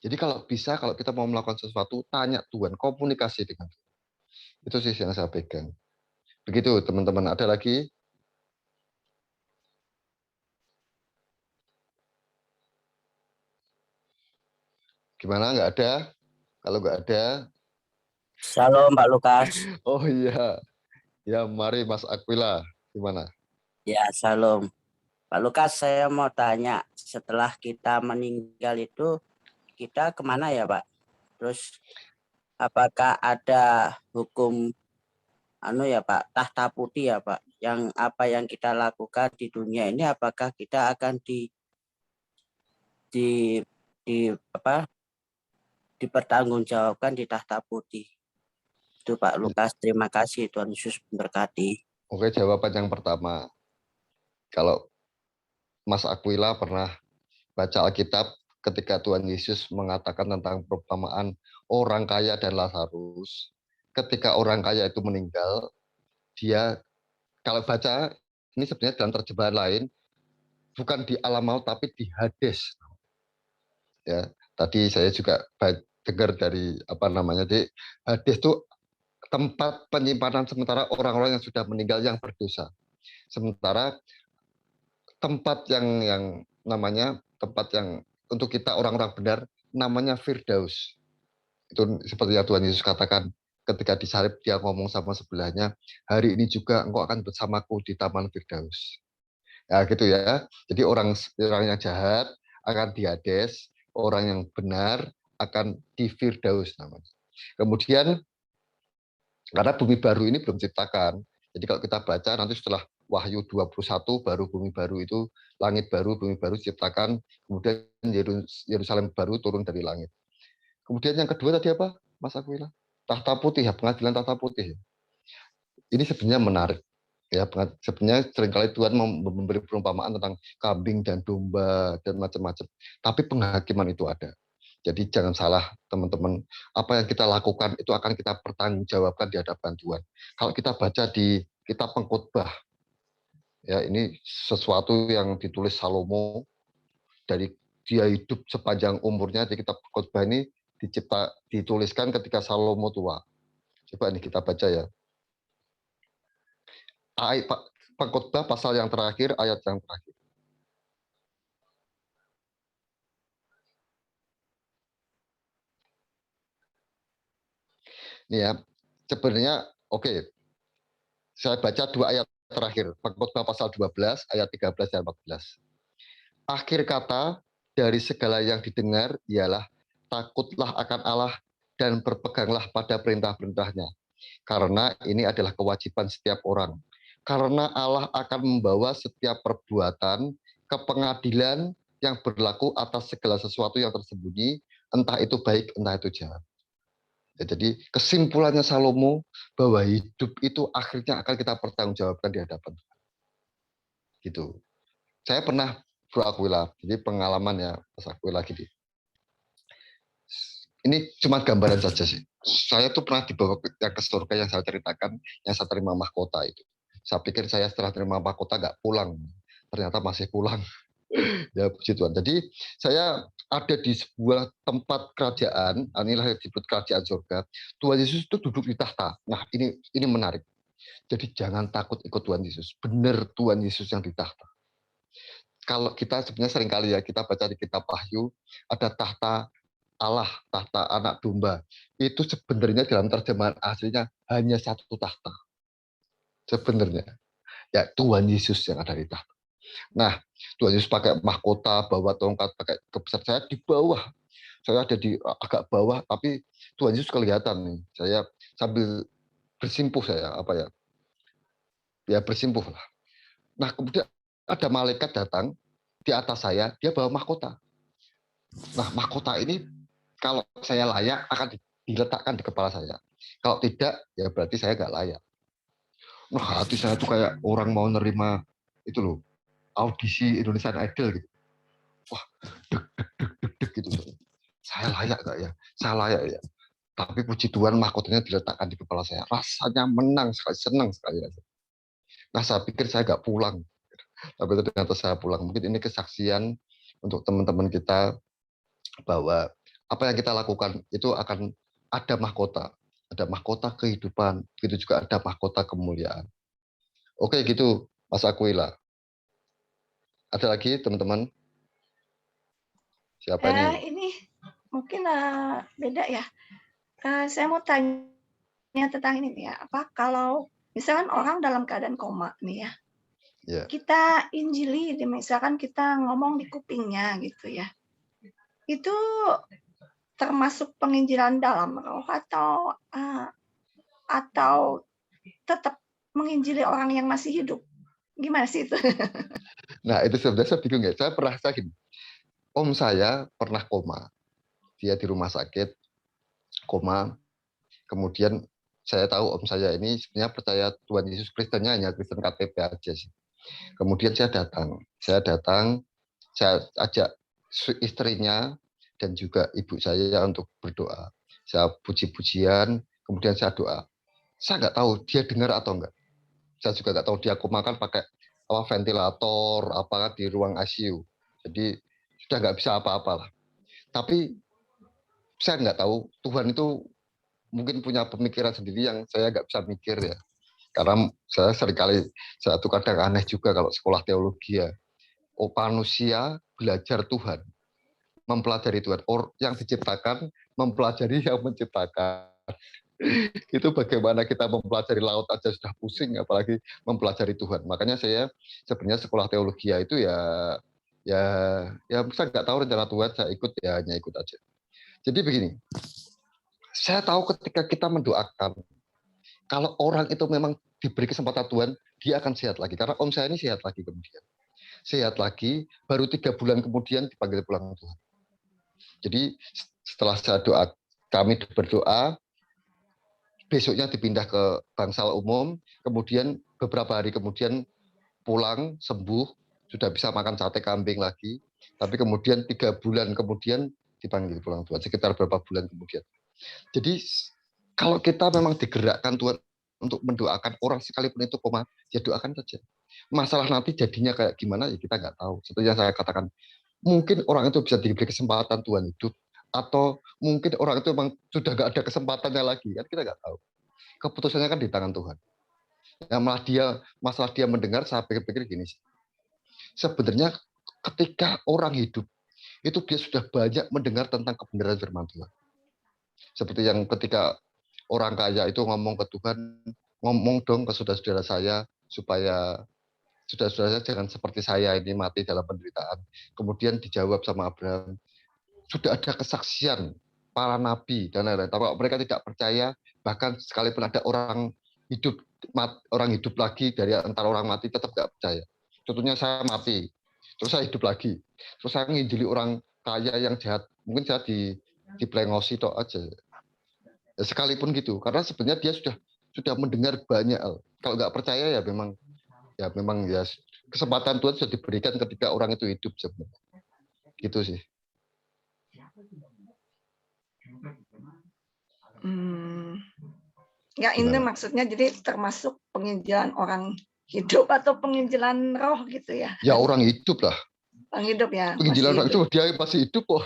Jadi kalau bisa, kalau kita mau melakukan sesuatu, tanya Tuhan, komunikasi dengan Tuhan. Itu sih yang saya pegang. Begitu teman-teman. Ada lagi? Gimana? Nggak ada? Kalau nggak ada, Shalom Pak Lukas. oh iya. Ya, mari Mas Aquila. Gimana? Ya, shalom. Pak Lukas, saya mau tanya, setelah kita meninggal itu, kita kemana ya Pak? Terus, apakah ada hukum ya Pak, tahta putih ya Pak? Yang apa yang kita lakukan di dunia ini, apakah kita akan di apa dipertanggungjawabkan di tahta putih? Itu Pak Lukas, terima kasih, Tuhan Yesus memberkati. Oke, jawaban yang pertama. Kalau Mas Aquila pernah baca Alkitab ketika Tuhan Yesus mengatakan tentang perumpamaan orang kaya dan Lazarus. Ketika orang kaya itu meninggal, dia kalau baca ini sebenarnya dalam terjemahan lain bukan di alam maut tapi di Hades. Ya, tadi saya juga dengar dari di Hades itu tempat penyimpanan sementara orang-orang yang sudah meninggal yang berdosa. Sementara tempat yang namanya tempat yang untuk kita orang-orang benar namanya Firdaus. Itu seperti yang Tuhan Yesus katakan ketika disalib, dia ngomong sama sebelahnya, hari ini juga engkau akan bersamaku di Taman Firdaus. Ya gitu ya. Jadi orang yang jahat akan di Hades, orang yang benar akan di Firdaus namanya. Kemudian karena bumi baru ini belum diciptakan. Jadi kalau kita baca nanti setelah Wahyu 21 baru bumi baru itu, langit baru, bumi baru diciptakan, kemudian Yerusalem baru turun dari langit. Kemudian yang kedua tadi apa, Mas Aquila? Tahta putih ya, pengadilan tahta putih. Ini sebenarnya menarik. Ya, sebenarnya seringkali Tuhan memberi perumpamaan tentang kambing dan domba dan macam-macam. Tapi penghakiman itu ada. Jadi jangan salah teman-teman, apa yang kita lakukan itu akan kita pertanggungjawabkan di hadapan Tuhan. Kalau kita baca di kitab Pengkhotbah, ya ini sesuatu yang ditulis Salomo dari dia hidup sepanjang umurnya di kitab Pengkhotbah ini dituliskan ketika Salomo tua. Coba ini kita baca ya. Pengkhotbah pasal yang terakhir, ayat yang terakhir. Ini ya, sebenarnya oke. Saya baca dua ayat terakhir. Pengkhotbah pasal 12 ayat 13 dan 14. Akhir kata dari segala yang didengar ialah takutlah akan Allah dan berpeganglah pada perintah-perintahnya. Karena ini adalah kewajiban setiap orang. Karena Allah akan membawa setiap perbuatan ke pengadilan yang berlaku atas segala sesuatu yang tersembunyi, entah itu baik, entah itu jahat. Ya, jadi kesimpulannya Salomo bahwa hidup itu akhirnya akan kita pertanggungjawabkan di hadapan Tuhan. Gitu. Saya pernah Bro Aquila, jadi pengalaman ya Mas Aquila gini. Ini cuma gambaran saja sih. Saya tuh pernah dibawa ke surga yang saya ceritakan, yang saya terima mahkota itu. Saya pikir saya setelah terima mahkota nggak pulang, ternyata masih pulang. Ya puji Tuhan. Jadi saya ada di sebuah tempat kerajaan, inilah yang disebut kerajaan surga. Tuhan Yesus itu duduk di tahta. Nah ini menarik. Jadi jangan takut ikut Tuhan Yesus. Benar Tuhan Yesus yang di tahta. Kalau kita sebenarnya seringkali ya kita baca di kitab Wahyu ada tahta Allah, tahta anak domba. Itu sebenarnya dalam terjemahan aslinya hanya satu tahta. Sebenarnya ya Tuhan Yesus yang ada di tahta. Nah, Tuhan Yesus pakai mahkota, bawa tongkat, pakai kebesar. Saya di bawah. Saya ada di agak bawah, tapi Tuhan Yesus kelihatan nih. Saya sambil bersimpuh ya bersimpuh lah. Nah, kemudian ada malaikat datang di atas saya, dia bawa mahkota. Nah, mahkota ini kalau saya layak akan diletakkan di kepala saya. Kalau tidak, ya berarti saya nggak layak. Nah, hati saya tuh kayak orang mau nerima itu loh, audisi Indonesian Idol gitu. Wah, deg gitu. Saya layak nggak ya? Saya layak ya. Tapi puji Tuhan mahkotanya diletakkan di kepala saya. Rasanya menang sekali, senang sekali. Nah saya pikir saya nggak pulang. Tapi ternyata saya pulang. Mungkin ini kesaksian untuk teman-teman kita bahwa apa yang kita lakukan itu akan ada mahkota. Ada mahkota kehidupan, begitu juga ada mahkota kemuliaan. Oke, gitu Mas Aquila. Ada lagi teman-teman? Siapa ini? Ini mungkin beda ya. Saya mau tanya tentang ini nih ya. Apa kalau misalkan orang dalam keadaan koma nih ya, Ya. kita injili, misalkan kita ngomong di kupingnya gitu ya, itu termasuk penginjilan dalam roh atau tetap menginjili orang yang masih hidup? Gimana sih itu? Nah, itu sebenarnya saya bingung ya. Saya pernah gini. Om saya pernah koma. Dia di rumah sakit, koma. Kemudian saya tahu om saya ini sebenarnya percaya Tuhan Yesus Kristennya hanya Kristen KTP aja sih. Kemudian saya datang, saya ajak istrinya dan juga ibu saya untuk berdoa. Saya puji-pujian, kemudian saya doa. Saya nggak tahu dia dengar atau enggak. Saya juga nggak tahu dia koma kan pakai ventilator, apa di ruang ICU. Jadi sudah nggak bisa apa-apa lah. Tapi saya nggak tahu Tuhan itu mungkin punya pemikiran sendiri yang saya nggak bisa mikir ya. Karena saya seringkali satu kadang aneh juga kalau sekolah teologi ya. Oh, manusia belajar Tuhan, mempelajari Tuhan. Yang diciptakan mempelajari yang menciptakan. Itu bagaimana kita mempelajari laut aja sudah pusing, apalagi mempelajari Tuhan. Makanya saya sebenarnya sekolah teologi itu ya saya nggak tahu rencana Tuhan, saya ikut ya hanya ikut aja. Jadi begini, saya tahu ketika kita mendoakan, kalau orang itu memang diberi kesempatan Tuhan, dia akan sehat lagi. Karena om saya ini sehat lagi kemudian. Sehat lagi, baru 3 bulan kemudian dipanggil pulang Tuhan. Jadi setelah saya doa, kami berdoa, besoknya dipindah ke bangsal umum, kemudian beberapa hari kemudian pulang, sembuh, sudah bisa makan sate kambing lagi, tapi kemudian 3 bulan kemudian dipanggil pulang Tuhan, sekitar berapa bulan kemudian. Jadi kalau kita memang digerakkan Tuhan untuk mendoakan orang sekalipun itu koma, ya doakan saja. Masalah nanti jadinya kayak gimana ya kita nggak tahu. Seperti yang saya katakan, mungkin orang itu bisa diberi kesempatan Tuhan hidup, atau mungkin orang itu memang sudah nggak ada kesempatannya lagi, kan kita nggak tahu. Keputusannya kan di tangan Tuhan. Yang masalah dia mendengar, saya pikir-pikir gini sih. Sebenarnya ketika orang hidup, itu dia sudah banyak mendengar tentang kebenaran firman Tuhan. Seperti yang ketika orang kaya itu ngomong ke Tuhan, ngomong dong ke saudara-saudara saya, supaya saudara-saudara saya jangan seperti saya ini mati dalam penderitaan. Kemudian dijawab sama Abraham, sudah ada kesaksian para nabi dan lain-lain. Tapi mereka tidak percaya, bahkan sekalipun ada orang hidup lagi dari antara orang mati, tetap nggak percaya. Contohnya saya mati, terus saya hidup lagi, terus saya nginjili orang kaya yang jahat, mungkin saya diplengosi tok aja. Ya, sekalipun gitu, karena sebenarnya dia sudah mendengar banyak hal. Kalau nggak percaya ya memang kesempatan Tuhan sudah diberikan ketika orang itu hidup sebenarnya. Gitu sih. Ya ini maksudnya jadi termasuk penginjilan orang hidup atau penginjilan roh gitu ya? Ya orang hidup lah. Orang hidup ya. Penginjilan orang itu dia masih hidup kok.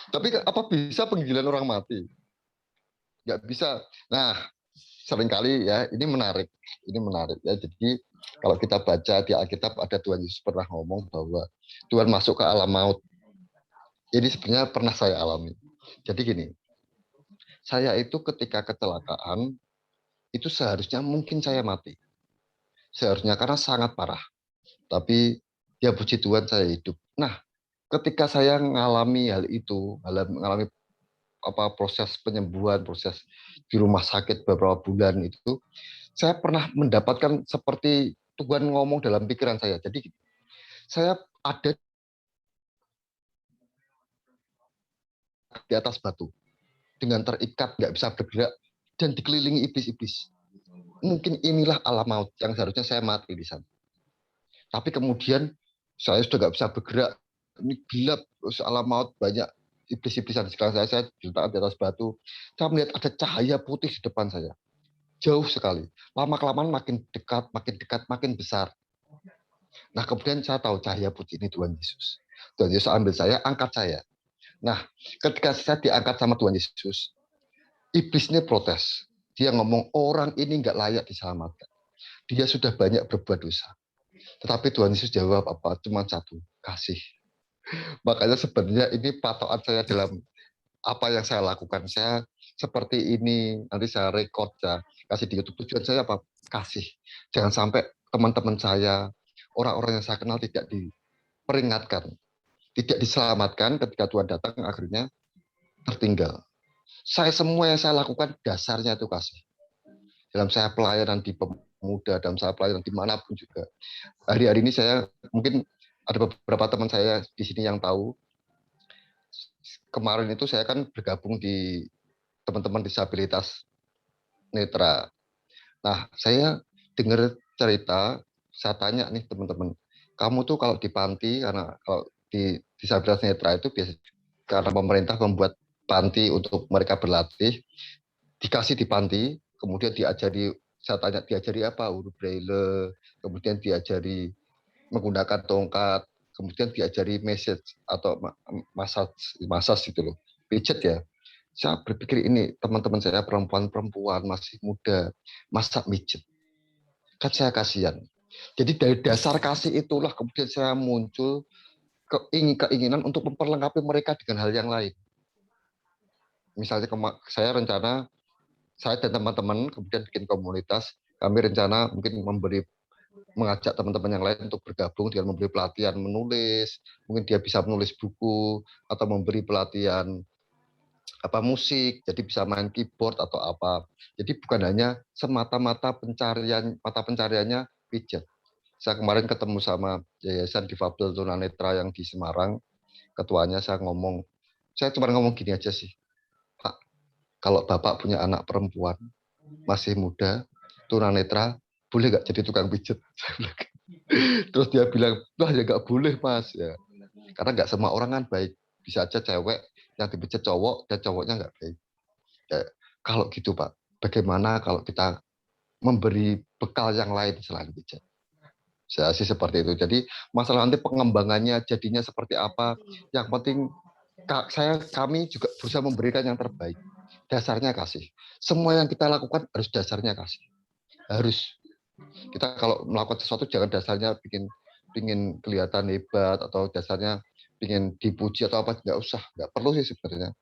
Tapi apa bisa penginjilan orang mati? Nggak bisa. Nah, seringkali ya ini menarik ya. Jadi kalau kita baca di Alkitab ada Tuhan Yesus pernah ngomong bahwa Tuhan masuk ke alam maut. Ini sebenarnya pernah saya alami. Jadi gini, saya itu ketika kecelakaan itu seharusnya mungkin saya mati. Seharusnya karena sangat parah. Tapi ya puji Tuhan saya hidup. Nah, ketika saya mengalami hal itu, mengalami proses penyembuhan, proses di rumah sakit beberapa bulan itu, saya pernah mendapatkan seperti Tuhan ngomong dalam pikiran saya. Jadi saya ada di atas batu dengan terikat, nggak bisa bergerak dan dikelilingi iblis-iblis. Mungkin inilah alam maut yang seharusnya saya mati di sana. Tapi kemudian saya sudah nggak bisa bergerak, ini gelap, alam maut banyak iblis-iblisan. Sekarang saya diletakkan di atas batu, saya melihat ada cahaya putih di depan saya. Jauh sekali. Lama-kelamaan makin dekat, makin besar. Nah, kemudian saya tahu cahaya putih ini Tuhan Yesus. Tuhan Yesus ambil saya, angkat saya. Nah, ketika saya diangkat sama Tuhan Yesus, iblis ini protes. Dia ngomong, orang ini nggak layak diselamatkan. Dia sudah banyak berbuat dosa. Tetapi Tuhan Yesus jawab apa? Cuma satu, kasih. Makanya sebenarnya ini patokan saya dalam apa yang saya lakukan. Saya seperti ini, nanti saya record, saya kasih di YouTube. Tujuan saya apa? Kasih. Jangan sampai teman-teman saya, orang-orang yang saya kenal tidak diperingatkan, tidak diselamatkan ketika Tuhan datang, akhirnya tertinggal. Semua yang saya lakukan dasarnya itu kasih. Dalam saya pelayanan di pemuda, dalam saya pelayanan dimanapun juga. Hari-hari ini saya mungkin ada beberapa teman saya di sini yang tahu. Kemarin itu saya kan bergabung di teman-teman disabilitas netra. Nah, saya dengar cerita, saya tanya nih teman-teman, kamu tuh kalau di panti, karena kalau di disabilitas netra itu biasa karena pemerintah membuat panti untuk mereka berlatih, dikasih di panti, kemudian diajari, saya tanya diajari apa, huruf braille, kemudian diajari menggunakan tongkat, kemudian diajari message atau massage gitu loh, pijet ya. Saya berpikir ini teman-teman saya perempuan-perempuan masih muda, masa mijet. Kan saya kasihan. Jadi dari dasar kasih itulah kemudian saya muncul keinginan untuk memperlengkapi mereka dengan hal yang lain. Misalnya saya rencana, saya dan teman-teman kemudian bikin komunitas, kami rencana mungkin mengajak teman-teman yang lain untuk bergabung dengan memberi pelatihan menulis, mungkin dia bisa menulis buku, atau memberi pelatihan musik, jadi bisa main keyboard atau apa. Jadi bukan hanya semata-mata mata pencariannya pijat. Saya kemarin ketemu sama Yayasan Difabel Tunanetra yang di Semarang, ketuanya saya cuma ngomong gini aja sih, Pak, kalau Bapak punya anak perempuan, masih muda, tunanetra, boleh nggak jadi tukang pijat? Terus dia bilang, wah ya nggak boleh Mas, ya, karena nggak semua orang kan baik, bisa aja cewek yang dipijat cowok dan cowoknya nggak baik. Ya, kalau gitu Pak, bagaimana kalau kita memberi bekal yang lain selain pijat? Saya sih seperti itu. Jadi masalah nanti pengembangannya jadinya seperti apa, yang penting kami juga berusaha memberikan yang terbaik. Dasarnya kasih. Semua yang kita lakukan harus dasarnya kasih. Harus. Kita kalau melakukan sesuatu jangan dasarnya pingin kelihatan hebat atau dasarnya pingin dipuji atau apa, nggak usah, nggak perlu sih sebenarnya.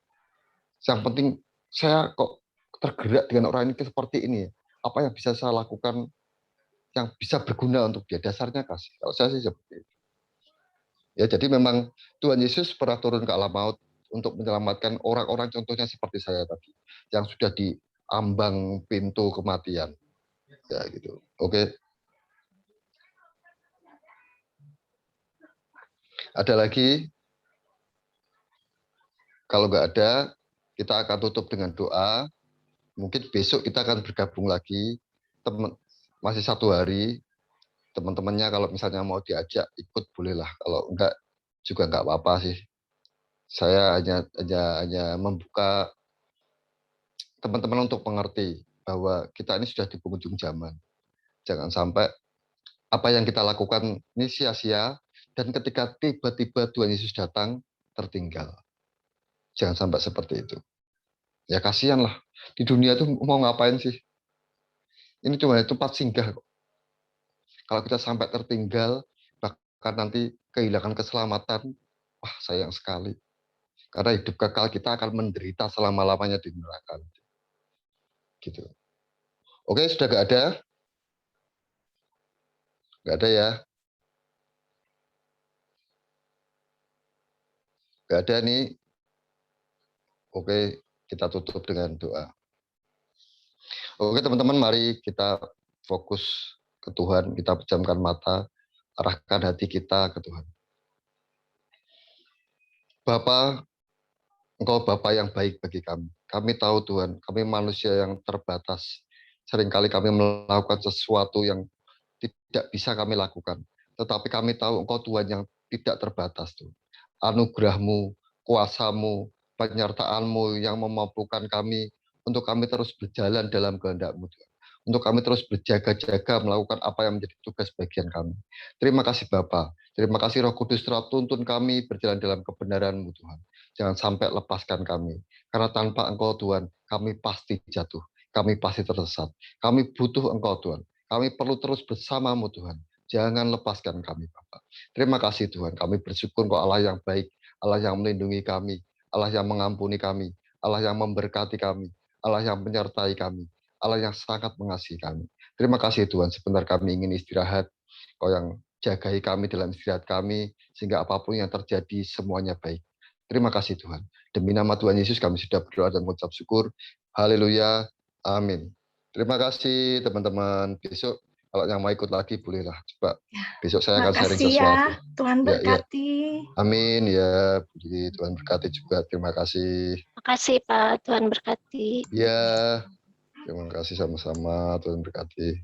Yang penting saya kok tergerak dengan orang ini seperti ini, apa yang bisa saya lakukan yang bisa berguna untuk dia, dasarnya kasih. Kalau saya sih seperti itu. Ya, jadi memang Tuhan Yesus pernah turun ke alam maut untuk menyelamatkan orang-orang contohnya seperti saya tadi, yang sudah diambang pintu kematian. Ya gitu. Oke. Ada lagi? Kalau nggak ada, kita akan tutup dengan doa. Mungkin besok kita akan bergabung lagi. Masih 1 hari. Teman-temannya kalau misalnya mau diajak ikut bolehlah. Kalau enggak juga enggak apa-apa sih. Saya hanya membuka teman-teman untuk mengerti bahwa kita ini sudah di penghujung zaman. Jangan sampai apa yang kita lakukan ini sia-sia dan ketika tiba-tiba Tuhan Yesus datang tertinggal. Jangan sampai seperti itu. Ya kasihan lah. Di dunia itu mau ngapain sih? Ini cuma tempat singgah kok. Kalau kita sampai tertinggal, bahkan nanti kehilangan keselamatan, wah sayang sekali. Karena hidup kekal kita akan menderita selama-lamanya di neraka. Gitu. Oke, sudah nggak ada? Nggak ada ya? Nggak ada nih. Oke, kita tutup dengan doa. Oke teman-teman, mari kita fokus ke Tuhan, kita pejamkan mata, arahkan hati kita ke Tuhan. Bapa, Engkau Bapa yang baik bagi kami. Kami tahu Tuhan, kami manusia yang terbatas. Seringkali kami melakukan sesuatu yang tidak bisa kami lakukan. Tetapi kami tahu Engkau Tuhan yang tidak terbatas. Tuhan. Anugerah-Mu, kuasa-Mu, penyertaan-Mu yang memampukan kami untuk kami terus berjalan dalam kehendak-Mu. untuk kami terus berjaga-jaga melakukan apa yang menjadi tugas bagian kami. Terima kasih Bapa. Terima kasih Roh Kudus telah tuntun kami berjalan dalam kebenaran-Mu Tuhan. Jangan sampai lepaskan kami. Karena tanpa Engkau Tuhan, kami pasti jatuh. Kami pasti tersesat. Kami butuh Engkau Tuhan. Kami perlu terus bersama-Mu Tuhan. Jangan lepaskan kami Bapa. Terima kasih Tuhan. Kami bersyukur Engkau Allah yang baik, Allah yang melindungi kami, Allah yang mengampuni kami, Allah yang memberkati kami, Allah yang menyertai kami, Allah yang sangat mengasihi kami. Terima kasih Tuhan, sebentar kami ingin istirahat. Kau yang jagai kami dalam istirahat kami, sehingga apapun yang terjadi semuanya baik. Terima kasih Tuhan. Demi nama Tuhan Yesus kami sudah berdoa dan mengucap syukur. Haleluya. Amin. Terima kasih teman-teman. Besok kalau yang mau ikut lagi bolehlah. Coba besok saya akan sharing Makasih sesuatu. ya, Tuhan Ya, ya. berkati. Amin ya, Budi. Tuhan berkati juga. Terima kasih. Makasih Pak, Tuhan berkati. Ya, terima kasih sama-sama. Tuhan berkati.